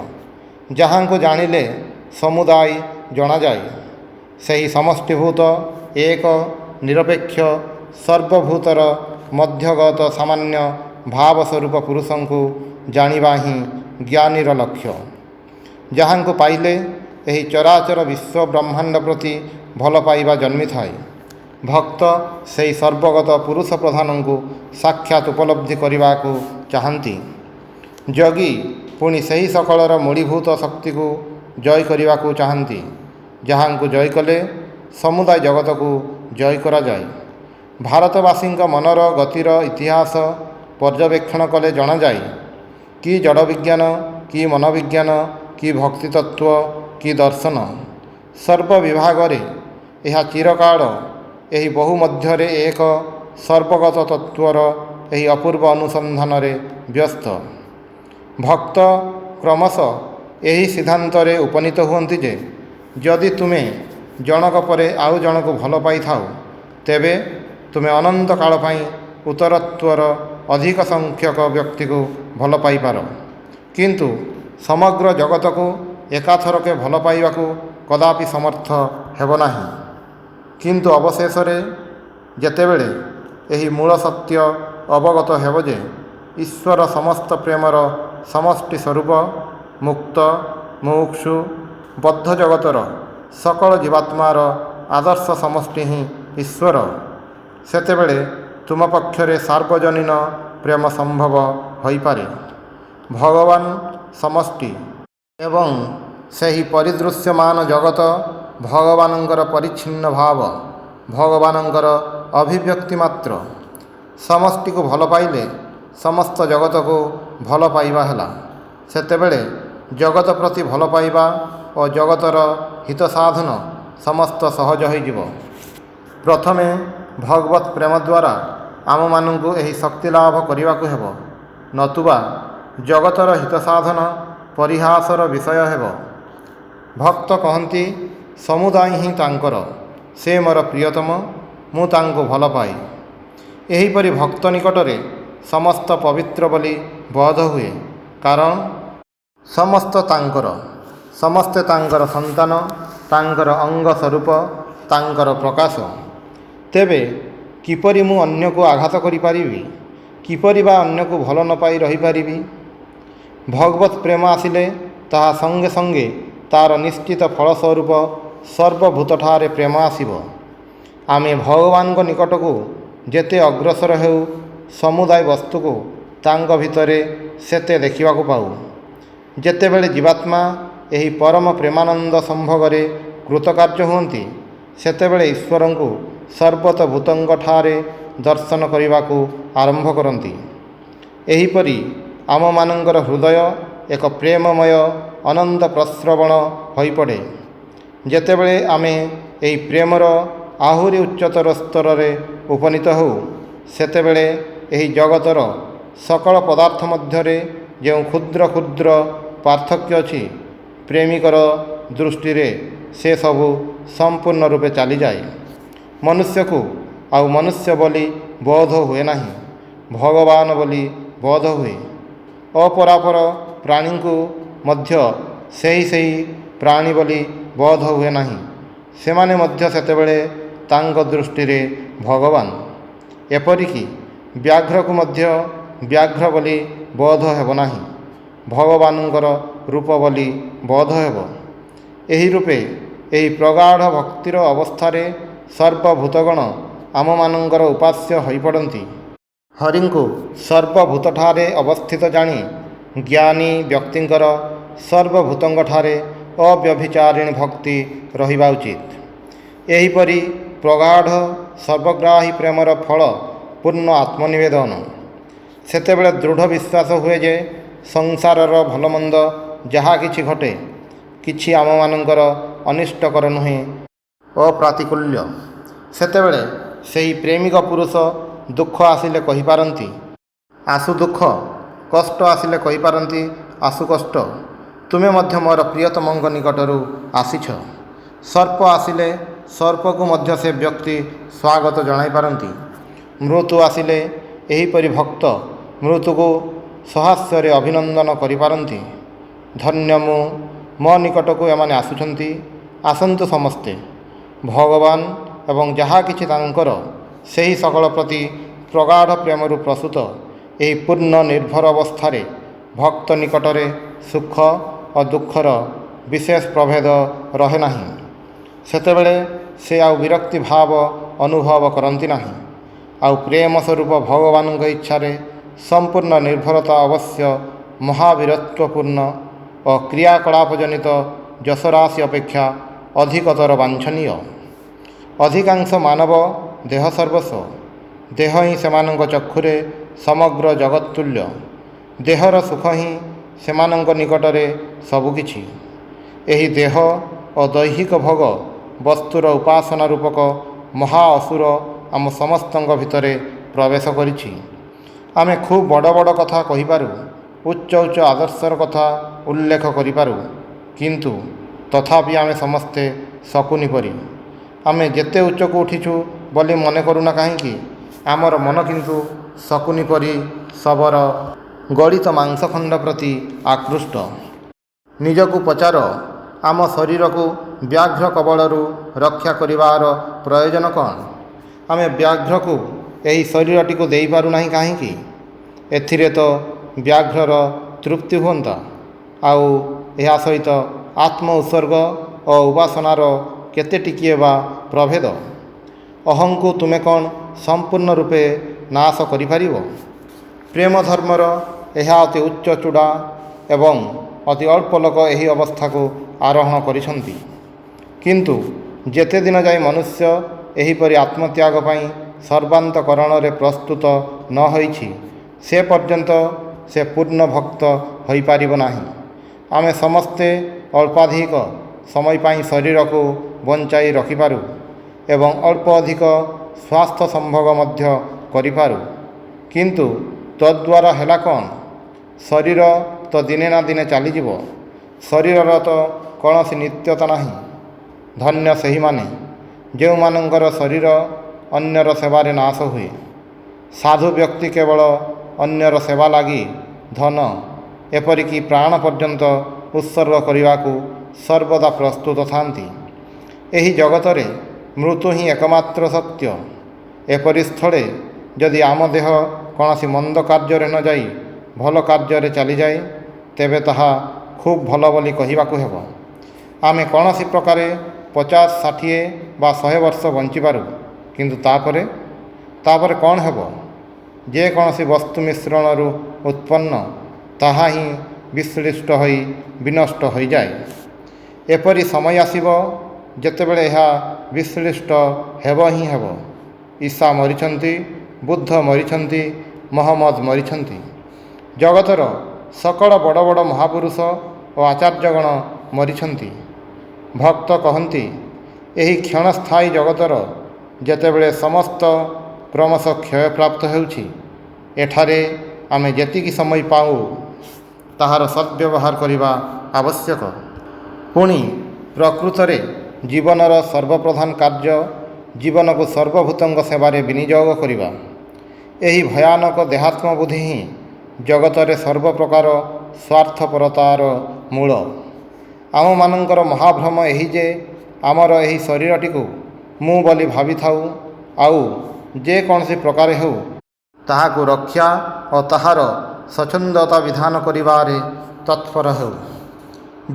ଯାହାଙ୍କୁ ଜାଣିଲେ ସମୁଦାୟ ଜଣାଯାଏ, ସେହି ସମଷ୍ଟିଭୂତ ଏକ ନିରପେକ୍ଷ ସର୍ବଭୂତର ମଧ୍ୟଗତ ସାମାନ୍ୟ ଭାବ ସ୍ୱରୂପ ପୁରୁଷଙ୍କୁ ଜାଣିବା ହିଁ ଜ୍ଞାନୀର ଲକ୍ଷ୍ୟ। ଯାହାଙ୍କୁ ପାଇଲେ ଏହି ଚରାଚର ବିଶ୍ୱ ବ୍ରହ୍ମାଣ୍ଡ ପ୍ରତି ଭଲ ପାଇବା ଜନ୍ମିଥାଏ। ଭକ୍ତ ସେହି ସର୍ବଗତ ପୁରୁଷ ପ୍ରଧାନଙ୍କୁ ସାକ୍ଷାତ ଉପଲବ୍ଧି କରିବାକୁ ଚାହାନ୍ତି। ଯୋଗୀ ପୁଣି ସେହି ସକଳର ମୂଳୀଭୂତ ଶକ୍ତିକୁ ଜୟ କରିବାକୁ ଚାହାନ୍ତି, ଯାହାଙ୍କୁ ଜୟ କଲେ ସମୁଦାୟ ଜଗତକୁ ଜୟ କରାଯାଏ। ଭାରତବାସୀଙ୍କ ମନର ଗତିର ଇତିହାସ ପର୍ଯ୍ୟବେକ୍ଷଣ କଲେ ଜଣାଯାଏ, କି ଜଡ଼ବିଜ୍ଞାନ, କି ମନୋବିଜ୍ଞାନ, କି ଭକ୍ତିତତ୍ତ୍ୱ, କି ଦର୍ଶନ, ସର୍ବବିଭାଗରେ ଏହା ଚିରକାଳ ଏହି ବହୁ ମଧ୍ୟରେ ଏକ ସର୍ବଗତ ତତ୍ତ୍ୱର ଏହି ଅପୂର୍ବ ଅନୁସନ୍ଧାନରେ ବ୍ୟସ୍ତ। ଭକ୍ତ କ୍ରମଶଃ ଏହି ସିଦ୍ଧାନ୍ତରେ ଉପନୀତ ହୁଅନ୍ତି ଯେ ଯଦି ତୁମେ ଜଣକ ପରେ ଆଉ ଜଣକୁ ଭଲ ପାଇଥାଅ, ତେବେ ତୁମେ ଅନନ୍ତ କାଳ ପାଇଁ ଉତ୍ତରତ୍ୱର ଅଧିକ ସଂଖ୍ୟକ ବ୍ୟକ୍ତିକୁ ଭଲ ପାଇପାର, କିନ୍ତୁ ସମଗ୍ର ଜଗତକୁ ଏକାଥରକେ ଭଲ ପାଇବାକୁ କଦାପି ସମର୍ଥ ହେବ ନାହିଁ। କିନ୍ତୁ ଅବଶେଷରେ ଯେତେବେଳେ ଏହି ମୂଳ ସତ୍ୟ ଅବଗତ ହେବ ଯେ ଈଶ୍ୱର ସମସ୍ତ ପ୍ରେମର ସମଷ୍ଟି ସ୍ୱରୂପ, ମୁକ୍ତ, ମୁମୁକ୍ଷୁ, ବଦ୍ଧ ଜଗତର ସକଳ ଜୀବାତ୍ମାର ଆଦର୍ଶ ସମଷ୍ଟି ହିଁ ଈଶ୍ୱର, ସେତେବେଳେ ତୁମ ପକ୍ଷରେ ସାର୍ବଜନୀନ ପ୍ରେମ ସମ୍ଭବ ହୋଇପାରେ। ଭଗବାନ ସମଷ୍ଟି ଏବଂ ସେହି ପରିଦୃଶ୍ୟମାନ ଜଗତ ଭଗବାନଙ୍କର ପରିଚ୍ଛିନ୍ନ ଭାବ, ଭଗବାନଙ୍କର ଅଭିବ୍ୟକ୍ତି ମାତ୍ର। ସମଷ୍ଟିକୁ ଭଲ ପାଇଲେ ସମସ୍ତ ଜଗତକୁ ଭଲ ପାଇବା ହେଲା। ସେତେବେଳେ ଜଗତ ପ୍ରତି ଭଲ ପାଇବା ଓ ଜଗତର ହିତ ସାଧନ ସମସ୍ତ ସହଜ ହୋଇଯିବ। ପ୍ରଥମେ ଭଗବତ ପ୍ରେମ ଦ୍ୱାରା ଆମମାନଙ୍କୁ ଏହି ଶକ୍ତି ଲାଭ କରିବାକୁ ହେବ, ନତୁବା ଜଗତର ହିତସାଧନ ପରିହାସର ବିଷୟ ହେବ। ଭକ୍ତ କହନ୍ତି, ସମୁଦାୟ ହିଁ ତାଙ୍କର, ସେ ମୋର ପ୍ରିୟତମ, ମୁଁ ତାଙ୍କୁ ଭଲ ପାଏ। ଏହିପରି ଭକ୍ତ ନିକଟରେ ସମସ୍ତ ପବିତ୍ର ବୋଲି ବୋଧ ହୁଏ, କାରଣ ସମସ୍ତ ତାଙ୍କର, ସମସ୍ତେ ତାଙ୍କର ସନ୍ତାନ, ତାଙ୍କର ଅଙ୍ଗ ସ୍ୱରୂପ, ତାଙ୍କର ପ୍ରକାଶ। ତେବେ କିପରି ମୁଁ ଅନ୍ୟକୁ ଆଘାତ କରିପାରିବି? କିପରି ବା ଅନ୍ୟକୁ ଭଲ ନ ପାଇ ରହିପାରିବି? ଭଗବତ ପ୍ରେମ ଆସିଲେ ତାହା ସଙ୍ଗେ ସଙ୍ଗେ ତା'ର ନିଶ୍ଚିତ ଫଳ ସ୍ୱରୂପ ସର୍ବଭୂତଠାରେ ପ୍ରେମ ଆସିବ। ଆମେ ଭଗବାନଙ୍କ ନିକଟକୁ ଯେତେ ଅଗ୍ରସର ହେଉ, ସମୁଦାୟ ବସ୍ତୁକୁ ତାଙ୍କ ଭିତରେ ସେତେ ଦେଖିବାକୁ ପାଉ। ଯେତେବେଳେ ଜୀବାତ୍ମା ଏହି ପରମ ପ୍ରେମାନନ୍ଦ ସମ୍ଭୋଗରେ କୃତକାର୍ଯ୍ୟ ହୁଅନ୍ତି, ସେତେବେଳେ ଈଶ୍ୱରଙ୍କୁ ସର୍ବତ ଭୂତଙ୍କଠାରେ ଦର୍ଶନ କରିବାକୁ ଆରମ୍ଭ କରନ୍ତି। ଏହିପରି ଆମମାନଙ୍କର ହୃଦୟ ଏକ ପ୍ରେମମୟ ଅନନ୍ତ ପ୍ରସ୍ରବଣ ହୋଇପଡ଼େ। ଯେତେବେଳେ ଆମେ ଏହି ପ୍ରେମର ଆହୁରି ଉଚ୍ଚତର ସ୍ତରରେ ଉପନୀତ ହେଉ, ସେତେବେଳେ ଏହି ଜଗତର ସକଳ ପଦାର୍ଥ ମଧ୍ୟରେ ଯେଉଁ କ୍ଷୁଦ୍ର କ୍ଷୁଦ୍ର ପାର୍ଥକ୍ୟ ଅଛି, ପ୍ରେମିକର ଦୃଷ୍ଟିରେ ସେସବୁ ସମ୍ପୂର୍ଣ୍ଣ ରୂପେ ଚାଲିଯାଏ। ମନୁଷ୍ୟକୁ ଆଉ ମନୁଷ୍ୟ ବୋଲି ବୋଧ ହୁଏ ନାହିଁ, ଭଗବାନ ବୋଲି ବୋଧ ହୁଏ। ଅପରାପର ପ୍ରାଣୀଙ୍କୁ ମଧ୍ୟ ସେହି ପ୍ରାଣୀ ବୋଲି ବୋଧ ହୁଏ ନାହିଁ, ସେମାନେ ମଧ୍ୟ ସେତେବେଳେ ତାଙ୍କ ଦୃଷ୍ଟିରେ ଭଗବାନ। ଏପରିକି ବ୍ୟାଘ୍ରକୁ ମଧ୍ୟ ବ୍ୟାଘ୍ର ବୋଲି ବୋଧ ହେବ ନାହିଁ, ଭଗବାନଙ୍କର ରୂପ ବୋଲି ବୋଧ ହେବ। ଏହି ରୂପେ ଏହି ପ୍ରଗାଢ଼ ଭକ୍ତିର ଅବସ୍ଥାରେ ସର୍ବଭୂତଗଣ ଆମମାନଙ୍କର ଉପାସ୍ୟ ହୋଇପଡ଼ନ୍ତି। ହରିଙ୍କୁ ସର୍ବଭୂତଠାରେ ଅବସ୍ଥିତ ଜାଣି ଜ୍ଞାନୀ ବ୍ୟକ୍ତିଙ୍କର ସର୍ବଭୂତଙ୍କଠାରେ ଅବ୍ୟଭିଚାରିଣୀ ଭକ୍ତି ରହିବା ଉଚିତ। ଏହିପରି ପ୍ରଗାଢ଼ ସର୍ବଗ୍ରାହୀ ପ୍ରେମର ଫଳ ପୂର୍ଣ୍ଣ ଆତ୍ମନିବେଦନ। ସେତେବେଳେ ଦୃଢ଼ ବିଶ୍ୱାସ ହୁଏ ଯେ ସଂସାରର ଭଲମନ୍ଦ ଯାହା କିଛି ଘଟେ, କିଛି ଆମମାନଙ୍କର ଅନିଷ୍ଟକର ନୁହେଁ, ଅପ୍ରାତିକୂଲ୍ୟ। ସେତେବେଳେ ସେହି ପ୍ରେମିକ ପୁରୁଷ ଦୁଃଖ ଆସିଲେ କହିପାରନ୍ତି, ଆସୁ ଦୁଃଖ, କଷ୍ଟ ଆସିଲେ କହିପାରନ୍ତି, ଆସୁ କଷ୍ଟ। ତୁମେ ମଧ୍ୟ ମୋର ପ୍ରିୟତମଙ୍କ ନିକଟରୁ ଆସିଛ। ସର୍ପ ଆସିଲେ ସର୍ପକୁ ମଧ୍ୟ ସେ ବ୍ୟକ୍ତି ସ୍ୱାଗତ ଜଣାଇପାରନ୍ତି। ମୃତ୍ୟୁ ଆସିଲେ ଏହିପରି ଭକ୍ତ ମୃତ୍ୟୁକୁ ସହାସ୍ୟରେ ଅଭିନନ୍ଦନ କରିପାରନ୍ତି। ଧନ୍ୟ ମୁଁ, ମୋ ନିକଟକୁ ଏମାନେ ଆସୁଛନ୍ତି, ଆସନ୍ତୁ ସମସ୍ତେ। ଭଗବାନ ଏବଂ ଯାହା କିଛି ତାଙ୍କର, ସେହି ସକଳ ପ୍ରତି ପ୍ରଗାଢ଼ ପ୍ରେମରୁ ପ୍ରସୂତ ଏହି ପୂର୍ଣ୍ଣ ନିର୍ଭର ଅବସ୍ଥାରେ ଭକ୍ତ ନିକଟରେ ସୁଖ ଓ ଦୁଃଖର ବିଶେଷ ପ୍ରଭେଦ ରହେ ନାହିଁ। ସେତେବେଳେ ସେ ଆଉ ବିରକ୍ତି ଭାବ ଅନୁଭବ କରନ୍ତି ନାହିଁ। ଆଉ ପ୍ରେମ ସ୍ୱରୂପ ଭଗବାନଙ୍କ ଇଚ୍ଛାରେ ସମ୍ପୂର୍ଣ୍ଣ ନିର୍ଭରତା ଅବଶ୍ୟ ମହାବୀରତ୍ୱପୂର୍ଣ୍ଣ ଓ କ୍ରିୟାକଳାପଜନିତ ଯଶରାଶି ଅପେକ୍ଷା ଅଧିକତର ବାଞ୍ଛନୀୟ। ଅଧିକାଂଶ ମାନବ ଦେହ ସର୍ବସ୍ୱ, ଦେହ ହିଁ ସେମାନଙ୍କ ଚକ୍ଷୁରେ ସମଗ୍ର ଜଗତୁଲ୍ୟ। ଦେହର ସୁଖ ହିଁ ସେମାନଙ୍କ ନିକଟରେ ସବୁକିଛି। ଏହି ଦେହ ଓ ଦୈହିକ ଭୋଗ ବସ୍ତୁର ଉପାସନା ରୂପକ ମହା ଅସୁର ଆମ ସମସ୍ତଙ୍କ ଭିତରେ ପ୍ରବେଶ କରିଛି। ଆମେ ଖୁବ୍ ବଡ଼ ବଡ଼ କଥା କହିପାରୁ, ଉଚ୍ଚ ଉଚ୍ଚ ଆଦର୍ଶର କଥା ଉଲ୍ଲେଖ କରିପାରୁ, କିନ୍ତୁ ତଥାପି ଆମେ ସମସ୍ତେ ଶକୁନି ପରି। ଆମେ ଯେତେ ଉଚ୍ଚକୁ ଉଠିଛୁ ବୋଲି ମନେ କରୁନା କାହିଁକି, ଆମର ମନ କିନ୍ତୁ ଶକୁନି ପରି ଶବର ଗଳିତ ମାଂସଖଣ୍ଡ ପ୍ରତି ଆକୃଷ୍ଟ। ନିଜକୁ ପଚାର, ଆମ ଶରୀରକୁ ବ୍ୟାଘ୍ର କବଳରୁ ରକ୍ଷା କରିବାର ପ୍ରୟୋଜନ କ'ଣ? ଆମେ ବ୍ୟାଘ୍ରକୁ ଏହି ଶରୀରଟିକୁ ଦେଇପାରୁନାହିଁ କାହିଁକି? ଏଥିରେ ତ ବ୍ୟାଘ୍ରର ତୃପ୍ତି ହୁଅନ୍ତା। ଆଉ ଏହା ସହିତ ଆତ୍ମ ଉତ୍ସର୍ଗ ଓ ଉପାସନାର କେତେ ଟିକିଏ ବା ପ୍ରଭେଦ? ଅହଂକୁ ତୁମେ କ'ଣ ସମ୍ପୂର୍ଣ୍ଣ ରୂପେ ନାଶ କରିପାରିବ? ପ୍ରେମ ଧର୍ମର ଏହା ଅତି ଉଚ୍ଚ ଚୂଡ଼ା ଏବଂ ଅତି ଅଳ୍ପ ଲୋକ ଏହି ଅବସ୍ଥାକୁ ଆରୋହଣ କରିଛନ୍ତି। କିନ୍ତୁ ଯେତେଦିନ ଯାଇ ମନୁଷ୍ୟ ଏହିପରି ଆତ୍ମତ୍ୟାଗ ପାଇଁ ସର୍ବାନ୍ତକରଣରେ ପ୍ରସ୍ତୁତ ନ ହୋଇଛି, ସେ ପର୍ଯ୍ୟନ୍ତ ସେ ପୂର୍ଣ୍ଣ ଭକ୍ତ ହୋଇପାରିବ ନାହିଁ। ଆମେ ସମସ୍ତେ ଅଳ୍ପାଧିକ ସମୟ ପାଇଁ ଶରୀରକୁ ବଞ୍ଚାଇ ରଖିପାରୁ ଏବଂ ଅଳ୍ପ ଅଧିକ ସ୍ୱାସ୍ଥ୍ୟ ସମ୍ଭୋଗ ମଧ୍ୟ କରିପାରୁ। କିନ୍ତୁ ତଦ୍ୱାରା ହେଲା କ'ଣ? ଶରୀର ତ ଦିନେ ନା ଦିନେ ଚାଲିଯିବ। ଶରୀରର ତ କୌଣସି ନିତ୍ୟତା ନାହିଁ। ଧନ୍ୟ ସେହିମାନେ ଯେଉଁମାନଙ୍କର ଶରୀର ଅନ୍ୟର ସେବାରେ ନାଶ ହୁଏ। ସାଧୁ ବ୍ୟକ୍ତି କେବଳ ଅନ୍ୟର ସେବା ଲାଗି ଧନ ଏପରିକି ପ୍ରାଣ ପର୍ଯ୍ୟନ୍ତ ଉତ୍ସର୍ଗ କରିବାକୁ ସର୍ବଦା ପ୍ରସ୍ତୁତ ଥାନ୍ତି। ଏହି ଜଗତରେ ମୃତ୍ୟୁ ହିଁ ଏକମାତ୍ର ସତ୍ୟ। ଏପରି ସ୍ଥଳେ ଯଦି ଆମ ଦେହ କୌଣସି ମନ୍ଦ କାର୍ଯ୍ୟରେ ନ ଯାଇ ଭଲ କାର୍ଯ୍ୟରେ ଚାଲିଯାଏ, ତେବେ ତାହା ଖୁବ୍ ଭଲ ବୋଲି କହିବାକୁ ହେବ। ଆମେ କୌଣସି ପ୍ରକାରେ 50, 60 ବା 100 ବର୍ଷ ବଞ୍ଚିପାରୁ, କିନ୍ତୁ ତାପରେ କ'ଣ ହେବ? ଯେକୌଣସି ବସ୍ତୁ ମିଶ୍ରଣରୁ ଉତ୍ପନ୍ନ ତାହା ହିଁ ବିଶ୍ଳିଷ୍ଟ ହୋଇ ବିନଷ୍ଟ ହୋଇଯାଏ। ଏପରି ସମୟ ଆସିବ ଯେତେବେଳେ ଏହା ବିଶ୍ଳିଷ୍ଟ ହେବ ହିଁ ହେବ। ଈଶା ମରିଛନ୍ତି, ବୁଦ୍ଧ ମରିଛନ୍ତି, ମହମ୍ମଦ ମରିଛନ୍ତି। ଜଗତର ସକଳ ବଡ଼ ବଡ଼ ମହାପୁରୁଷ ଓ ଆଚାର୍ଯ୍ୟଗଣ ମରିଛନ୍ତି। ଭକ୍ତ କହନ୍ତି, ଏହି କ୍ଷଣସ୍ଥାୟୀ ଜଗତର ଯେତେବେଳେ ସମସ୍ତ କ୍ରମଶଃ କ୍ଷୟପ୍ରାପ୍ତ ହେଉଛି, ଏଠାରେ ଆମେ ଯେତିକି ସମୟ ପାଉ ତାହାର ସଦ୍ବ୍ୟବହାର କରିବା ଆବଶ୍ୟକ। ପୁଣି ପ୍ରକୃତରେ ଜୀବନର ସର୍ବପ୍ରଧାନ କାର୍ଯ୍ୟ ଜୀବନକୁ ସର୍ବଭୂତଙ୍କ ସେବାରେ ବିନିଯୋଗ କରିବା। ଏହି ଭୟାନକ ଦେହାତ୍ମ ବୁଦ୍ଧି ହିଁ ଜଗତରେ ସର୍ବପ୍ରକାର ସ୍ୱାର୍ଥପରତାର ମୂଳ। ଆମମାନଙ୍କର ମହାଭ୍ରମ ଏହି ଯେ ଆମର ଏହି ଶରୀରଟିକୁ ମୁଁ ବୋଲି ଭାବିଥାଉ, ଆଉ ଯେକୌଣସି ପ୍ରକାରେ ହେଉ ତାହାକୁ ରକ୍ଷା ଓ ତାହାର ସ୍ୱଚ୍ଛନ୍ଦତା ବିଧାନ କରିବାରେ ତତ୍ପର ହେଉ।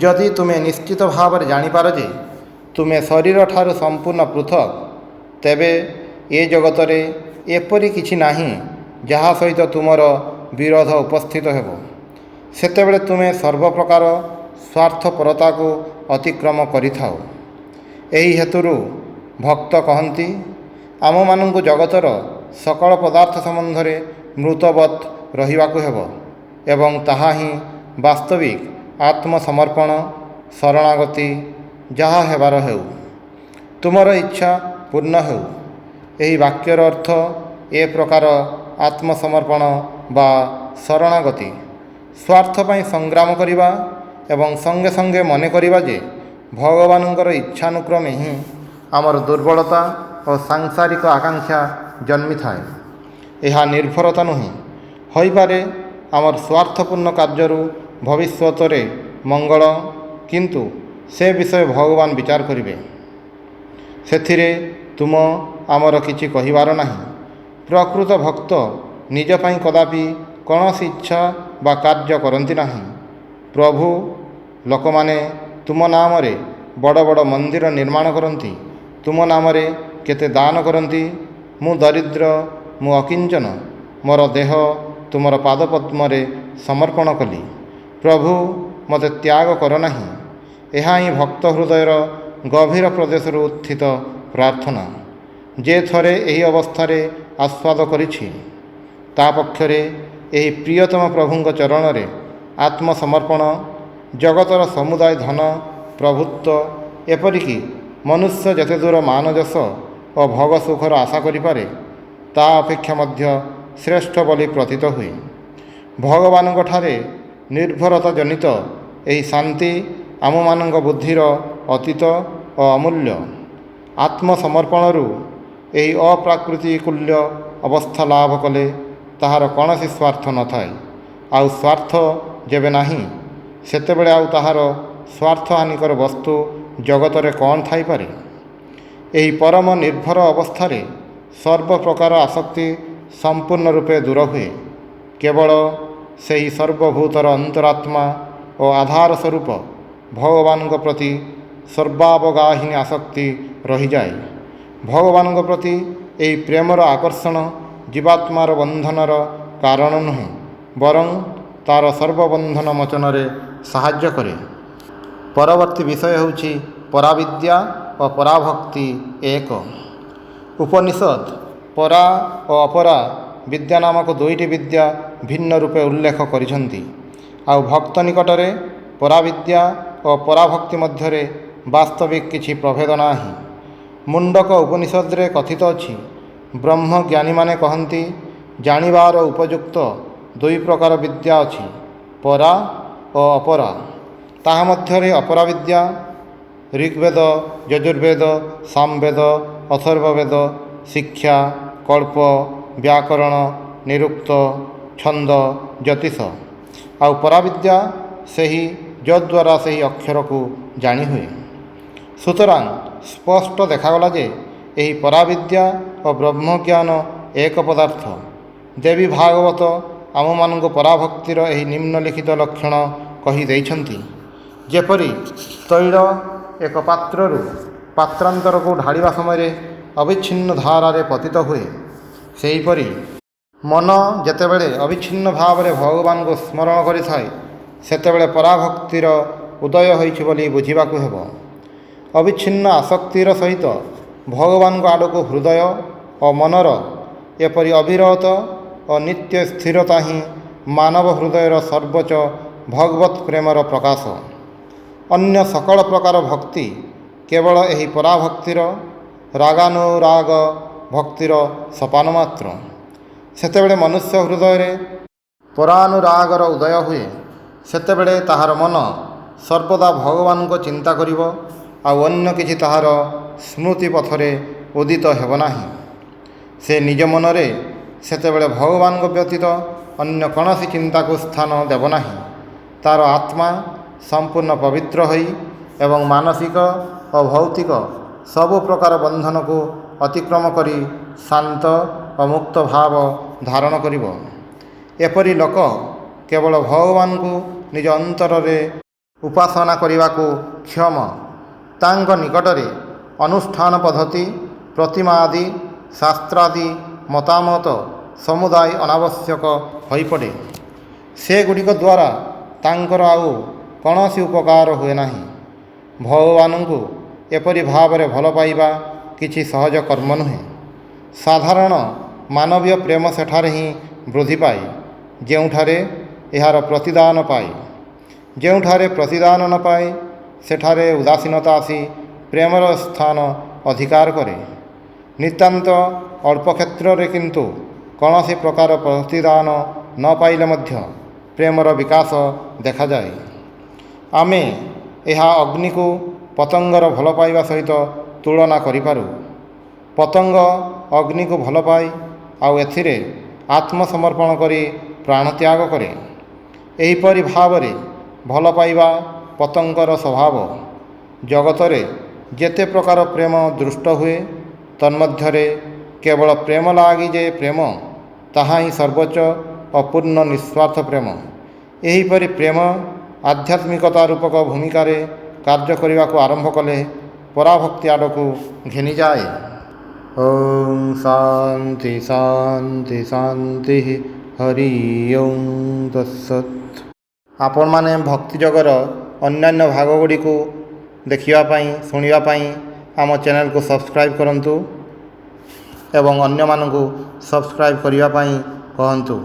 ଯଦି ତୁମେ ନିଶ୍ଚିତ ଭାବରେ ଜାଣିପାର ଯେ ତୁମେ ଶରୀରଠାରୁ ସମ୍ପୂର୍ଣ୍ଣ ପୃଥକ୍, ତେବେ ଏ ଜଗତରେ ଏପରି କିଛି ନାହିଁ ଯାହା ସହିତ ତୁମର ବିରୋଧ ଉପସ୍ଥିତ ହେବ। ସେତେବେଳେ ତୁମେ ସର୍ବପ୍ରକାର ସ୍ୱାର୍ଥପରତାକୁ ଅତିକ୍ରମ କରିଥାଅ। ଏହି ହେତୁରୁ ଭକ୍ତ କହନ୍ତି, ଆମମାନଙ୍କୁ ଜଗତର ସକଳ ପଦାର୍ଥ ସମ୍ବନ୍ଧରେ ମୃତବତ୍ ରହିବାକୁ ହେବ ଏବଂ ତାହା ହିଁ ବାସ୍ତବିକ ଆତ୍ମସମର୍ପଣ, ଶରଣାଗତି ଯାହା ହେବାର ହେଉ। ତୁମର ଇଚ୍ଛା ପୂର୍ଣ୍ଣ ହେଉ। ଏହି ବାକ୍ୟର ଅର୍ଥ ଏ ପ୍ରକାର ଆତ୍ମସମର୍ପଣ ବା ଶରଣାଗତି ସ୍ୱାର୍ଥ ପାଇଁ ସଂଗ୍ରାମ କରିବା ଏବଂ ସଙ୍ଗେ ସଙ୍ଗେ ମନେ କରିବା ଯେ ଭଗବାନଙ୍କର ଇଚ୍ଛାନୁକ୍ରମେ ହିଁ ଆମର ଦୁର୍ବଳତା ଓ ସାଂସାରିକ ଆକାଂକ୍ଷା ଜନ୍ମିଥାଏ। ଏହା ନିର୍ଭରତା ନୁହେଁ। ହୋଇପାରେ ଆମର ସ୍ୱାର୍ଥପୂର୍ଣ୍ଣ କାର୍ଯ୍ୟରୁ ଭବିଷ୍ୟତରେ ମଙ୍ଗଳ, କିନ୍ତୁ ସେ ବିଷୟ ଭଗବାନ ବିଚାର କରିବେ। ସେଥିରେ ତୁମ ଆମର କିଛି କହିବାର ନାହିଁ। ପ୍ରକୃତ ଭକ୍ତ ନିଜ ପାଇଁ କଦାପି କୌଣସି ଇଚ୍ଛା ବା କାର୍ଯ୍ୟ କରନ୍ତି ନାହିଁ। ପ୍ରଭୁ, ଲୋକମାନେ ତୁମ ନାମରେ ବଡ଼ ବଡ଼ ମନ୍ଦିର ନିର୍ମାଣ କରନ୍ତି, ତୁମ ନାମରେ କେତେ ଦାନ କରନ୍ତି। ମୁଁ ଦରିଦ୍ର, ମୁଁ ଅକିଞ୍ଚନ, ମୋର ଦେହ ତୁମର ପାଦପଦ୍ମରେ ସମର୍ପଣ କଲି। ପ୍ରଭୁ, ମୋତେ ତ୍ୟାଗ କର ନାହିଁ। ଏହା ହିଁ ଭକ୍ତ ହୃଦୟର ଗଭୀର ପ୍ରଦେଶରୁ ଉତ୍ଥିତ ପ୍ରାର୍ଥନା। ଯେ ଥରେ ଏହି ଅବସ୍ଥାରେ ଆସ୍ୱାଦ କରିଛି, ତା ପକ୍ଷରେ ଏହି ପ୍ରିୟତମ ପ୍ରଭୁଙ୍କ ଚରଣରେ ଆତ୍ମସମର୍ପଣ, ଜଗତର ସମୁଦାୟ ଧନ, ପ୍ରଭୁତ୍ୱ, ଏପରିକି ମନୁଷ୍ୟ ଯେତେଦୂର ମାନଯଶ ଓ ଭୋଗ ସୁଖର ଆଶା କରିପାରେ, ତା ଅପେକ୍ଷା ମଧ୍ୟ ଶ୍ରେଷ୍ଠ ବୋଲି ପ୍ରତୀତ ହୁଏ। ଭଗବାନଙ୍କଠାରେ ନିର୍ଭରତା ଜନିତ ଏହି ଶାନ୍ତି ଆମମାନଙ୍କ ବୁଦ୍ଧିର ଅତୀତ ଓ ଅମୂଲ୍ୟ। ଆତ୍ମସମର୍ପଣରୁ ଏହି ଅପ୍ରାକୃତିକୂଲ୍ୟ ଅବସ୍ଥା ଲାଭ କଲେ ତାହାର କୌଣସି ସ୍ୱାର୍ଥ ନଥାଏ। ଆଉ ସ୍ୱାର୍ଥ ଯେବେ ନାହିଁ, ସେତେବେଳେ ଆଉ ତାହାର ସ୍ୱାର୍ଥ ହାନିକର ବସ୍ତୁ ଜଗତରେ କ'ଣ ଥାଇପାରେ? ଏହି ପରମ ନିର୍ଭର ଅବସ୍ଥାରେ ସର୍ବପ୍ରକାର ଆସକ୍ତି ସମ୍ପୂର୍ଣ୍ଣ ରୂପେ ଦୂର ହୁଏ। କେବଳ ସେହି ସର୍ବଭୂତର ଅନ୍ତରାତ୍ମା ଓ ଆଧାର ସ୍ୱରୂପ ଭଗବାନଙ୍କ ପ୍ରତି ସର୍ବାବଗାହିନୀ ଆସକ୍ତି ରହିଯାଏ। ଭଗବାନଙ୍କ ପ୍ରତି ଏହି ପ୍ରେମର ଆକର୍ଷଣ ଜୀବାତ୍ମାର ବନ୍ଧନର କାରଣ ନୁହେଁ, ବରଂ ତା'ର ସର୍ବବନ୍ଧନ ମୋଚନରେ ସାହାଯ୍ୟ କରେ। ପରବର୍ତ୍ତୀ ବିଷୟ ହେଉଛି ପରାବିଦ୍ୟା ଓ ପରାଭକ୍ତି ଏକ। ଉପନିଷଦ ପରା ଓ ଅପରା ବିଦ୍ୟା ନାମକ ଦୁଇଟି ବିଦ୍ୟା ଭିନ୍ନ ରୂପେ ଉଲ୍ଲେଖ କରିଛନ୍ତି। ଆଉ ଭକ୍ତ ନିକଟରେ ପରାବିଦ୍ୟା ଓ ପରାଭକ୍ତି ମଧ୍ୟରେ ବାସ୍ତବିକ କିଛି ପ୍ରଭେଦ ନାହିଁ। ମୁଣ୍ଡକ ଉପନିଷଦରେ କଥିତ ଅଛି, ବ୍ରହ୍ମଜ୍ଞାନୀମାନେ କହନ୍ତି, ଜାଣିବାର ଉପଯୁକ୍ତ ଦୁଇ ପ୍ରକାର ବିଦ୍ୟା ଅଛି, ପରା ଓ ଅପରା। ତାହା ମଧ୍ୟରେ ଅପରା ବିଦ୍ୟା ଋଗ୍ବେଦ, ଯଜୁର୍ବେଦ, ସାମବେଦ, ଅଥର୍ବବେଦ, ଶିକ୍ଷା, କଳ୍ପ, ବ୍ୟାକରଣ, ନିରୁକ୍ତ, ଛନ୍ଦ, ଜ୍ୟୋତିଷ। ଆଉ ପରାବିଦ୍ୟା ସେହି ଯଦ୍ୱାରା ସେହି ଅକ୍ଷରକୁ ଜାଣିହୁଏ। ସୁତରାଂ ସ୍ପଷ୍ଟ ଦେଖାଗଲା ଯେ ଏହି ପରାବିଦ୍ୟା ଓ ବ୍ରହ୍ମଜ୍ଞାନ ଏକ ପଦାର୍ଥ। ଦେବୀ ଭାଗବତ ଆମମାନଙ୍କୁ ପରାଭକ୍ତିର ଏହି ନିମ୍ନଲିଖିତ ଲକ୍ଷଣ କହି ଦେଇଛନ୍ତି। ଯେପରି ତୈଳ ଏକ ପାତ୍ରରୁ ପାତ୍ରାନ୍ତରକୁ ଢାଳିବା ସମୟରେ ଅବିଚ୍ଛିନ୍ନ ଧାରାରେ ପତିତ ହୁଏ, ସେହିପରି ମନ ଯେତେବେଳେ ଅବିଚ୍ଛିନ୍ନ ଭାବରେ ଭଗବାନଙ୍କୁ ସ୍ମରଣ କରିଥାଏ, ସେତେବେଳେ ପରାଭକ୍ତିର ଉଦୟ ହୋଇଛି ବୋଲି ବୁଝିବାକୁ ହେବ। ଅବିଚ୍ଛିନ୍ନ ଆସକ୍ତିର ସହିତ ଭଗବାନଙ୍କ ଆଡ଼କୁ ହୃଦୟ ଓ ମନର ଏପରି ଅବିରତ ଓ ନିତ୍ୟ ସ୍ଥିରତା ହିଁ ମାନବ ହୃଦୟର ସର୍ବୋଚ୍ଚ ଭଗବତ୍ ପ୍ରେମର ପ୍ରକାଶ। ଅନ୍ୟ ସକଳ ପ୍ରକାର ଭକ୍ତି କେବଳ ଏହି ପରାଭକ୍ତିର ରାଗାନୁରାଗ ଭକ୍ତିର ସୋପାନ ମାତ୍ର। ସେତେବେଳେ ମନୁଷ୍ୟ ହୃଦୟରେ ପରାନୁରାଗର ଉଦୟ ହୁଏ, ସେତେବେଳେ ତାହାର ମନ ସର୍ବଦା ଭଗବାନଙ୍କ ଚିନ୍ତା କରିବ, ଆଉ ଅନ୍ୟ କିଛି ତାହାର ସ୍ମୃତି ପଥରେ ଉଦିତ ହେବ ନାହିଁ। ସେ ନିଜ ମନରେ ସେତେବେଳେ ଭଗବାନଙ୍କ ବ୍ୟତୀତ ଅନ୍ୟ କୌଣସି ଚିନ୍ତାକୁ ସ୍ଥାନ ଦେବ ନାହିଁ। ତା'ର ଆତ୍ମା ସମ୍ପୂର୍ଣ୍ଣ ପବିତ୍ର ହୋଇ ଏବଂ ମାନସିକ ଓ ଭୌତିକ ସବୁ ପ୍ରକାର ବନ୍ଧନକୁ ଅତିକ୍ରମ କରି ଶାନ୍ତ ଓ ମୁକ୍ତ ଭାବ ଧାରଣ କରିବ। ଏପରି ଲୋକ କେବଳ ଭଗବାନଙ୍କୁ ନିଜ ଅନ୍ତରରେ ଉପାସନା କରିବାକୁ କ୍ଷମ। ତାଙ୍କ ନିକଟରେ ଅନୁଷ୍ଠାନ ପଦ୍ଧତି, ପ୍ରତିମା ଆଦି, ଶାସ୍ତ୍ରାଦି ମତାମତ ସମୁଦାୟ ଅନାବଶ୍ୟକ ହୋଇପଡ଼େ। ସେଗୁଡ଼ିକ ଦ୍ୱାରା ତାଙ୍କର ଆଉ କୌଣସି ଉପକାର ହୁଏ ନାହିଁ। ଭଗବାନଙ୍କୁ ଏପରି ଭାବରେ ଭଲ ପାଇବା କିଛି ସହଜ କର୍ମ ନୁହେଁ। ସାଧାରଣ ମାନବୀୟ ପ୍ରେମ ସେଠାରେ ହିଁ ବୃଦ୍ଧି ପାଏ, ଯେଉଁଠାରେ ଏହାର ପ୍ରତିଦାନ ପାଏ। ଯେଉଁଠାରେ ପ୍ରତିଦାନ ନ ପାଏ, ସେଠାରେ ଉଦାସୀନତା ଆସି ପ୍ରେମର ସ୍ଥାନ ଅଧିକାର କରେ। ନିତାନ୍ତ ଅଳ୍ପ କ୍ଷେତ୍ରରେ କିନ୍ତୁ କୌଣସି ପ୍ରକାର ପ୍ରତିଦାନ ନ ପାଇଲେ ମଧ୍ୟ ପ୍ରେମର ବିକାଶ ଦେଖାଯାଏ। ଆମେ ଏହା ଅଗ୍ନିକୁ ପତଙ୍ଗର ଭଲ ପାଇବା ସହିତ ତୁଳନା କରିପାରୁ। ପତଙ୍ଗ ଅଗ୍ନିକୁ ଭଲ ପାଏ, ଆଉ ଏଥିରେ ଆତ୍ମସମର୍ପଣ କରି ପ୍ରାଣତ୍ୟାଗ କରେ। ଏହିପରି ଭାବରେ ଭଲ ପାଇବା ପତଙ୍ଗର ସ୍ୱଭାବ। ଜଗତରେ ଯେତେ ପ୍ରକାର ପ୍ରେମ ଦୃଷ୍ଟ ହୁଏ, ତନ୍ମଧ୍ୟରେ କେବଳ ପ୍ରେମ ଲାଗି ଯେ ପ୍ରେମ, ତାହା ହିଁ ସର୍ବୋଚ୍ଚ ଓ ପୂର୍ଣ୍ଣ ନିଃସ୍ୱାର୍ଥ ପ୍ରେମ। ଏହିପରି ପ୍ରେମ ଆଧ୍ୟାତ୍ମିକତା ରୂପକ ଭୂମିକାରେ କାର୍ଯ୍ୟ କରିବାକୁ ଆରମ୍ଭ କଲେ ପରାଭକ୍ତି ଆଡ଼କୁ ଘେନିଯାଏ। ଓಂ ଶାନ୍ତି ଶାନ୍ତି ଶାନ୍ତି। ହରି ଓಂ ତତ୍ସତ୍। ଆପଣମାନେ ଭକ୍ତିଯୋଗର ଅନ୍ୟାନ୍ୟ ଭାଗଗୁଡ଼ିକୁ ଦେଖିବା ପାଇଁ, ଶୁଣିବା ପାଇଁ ଆମ ଚ୍ୟାନେଲକୁ ସବସ୍କ୍ରାଇବ୍ କରନ୍ତୁ ଏବଂ ଅନ୍ୟମାନଙ୍କୁ ସବସ୍କ୍ରାଇବ୍ କରିବା ପାଇଁ କହନ୍ତୁ।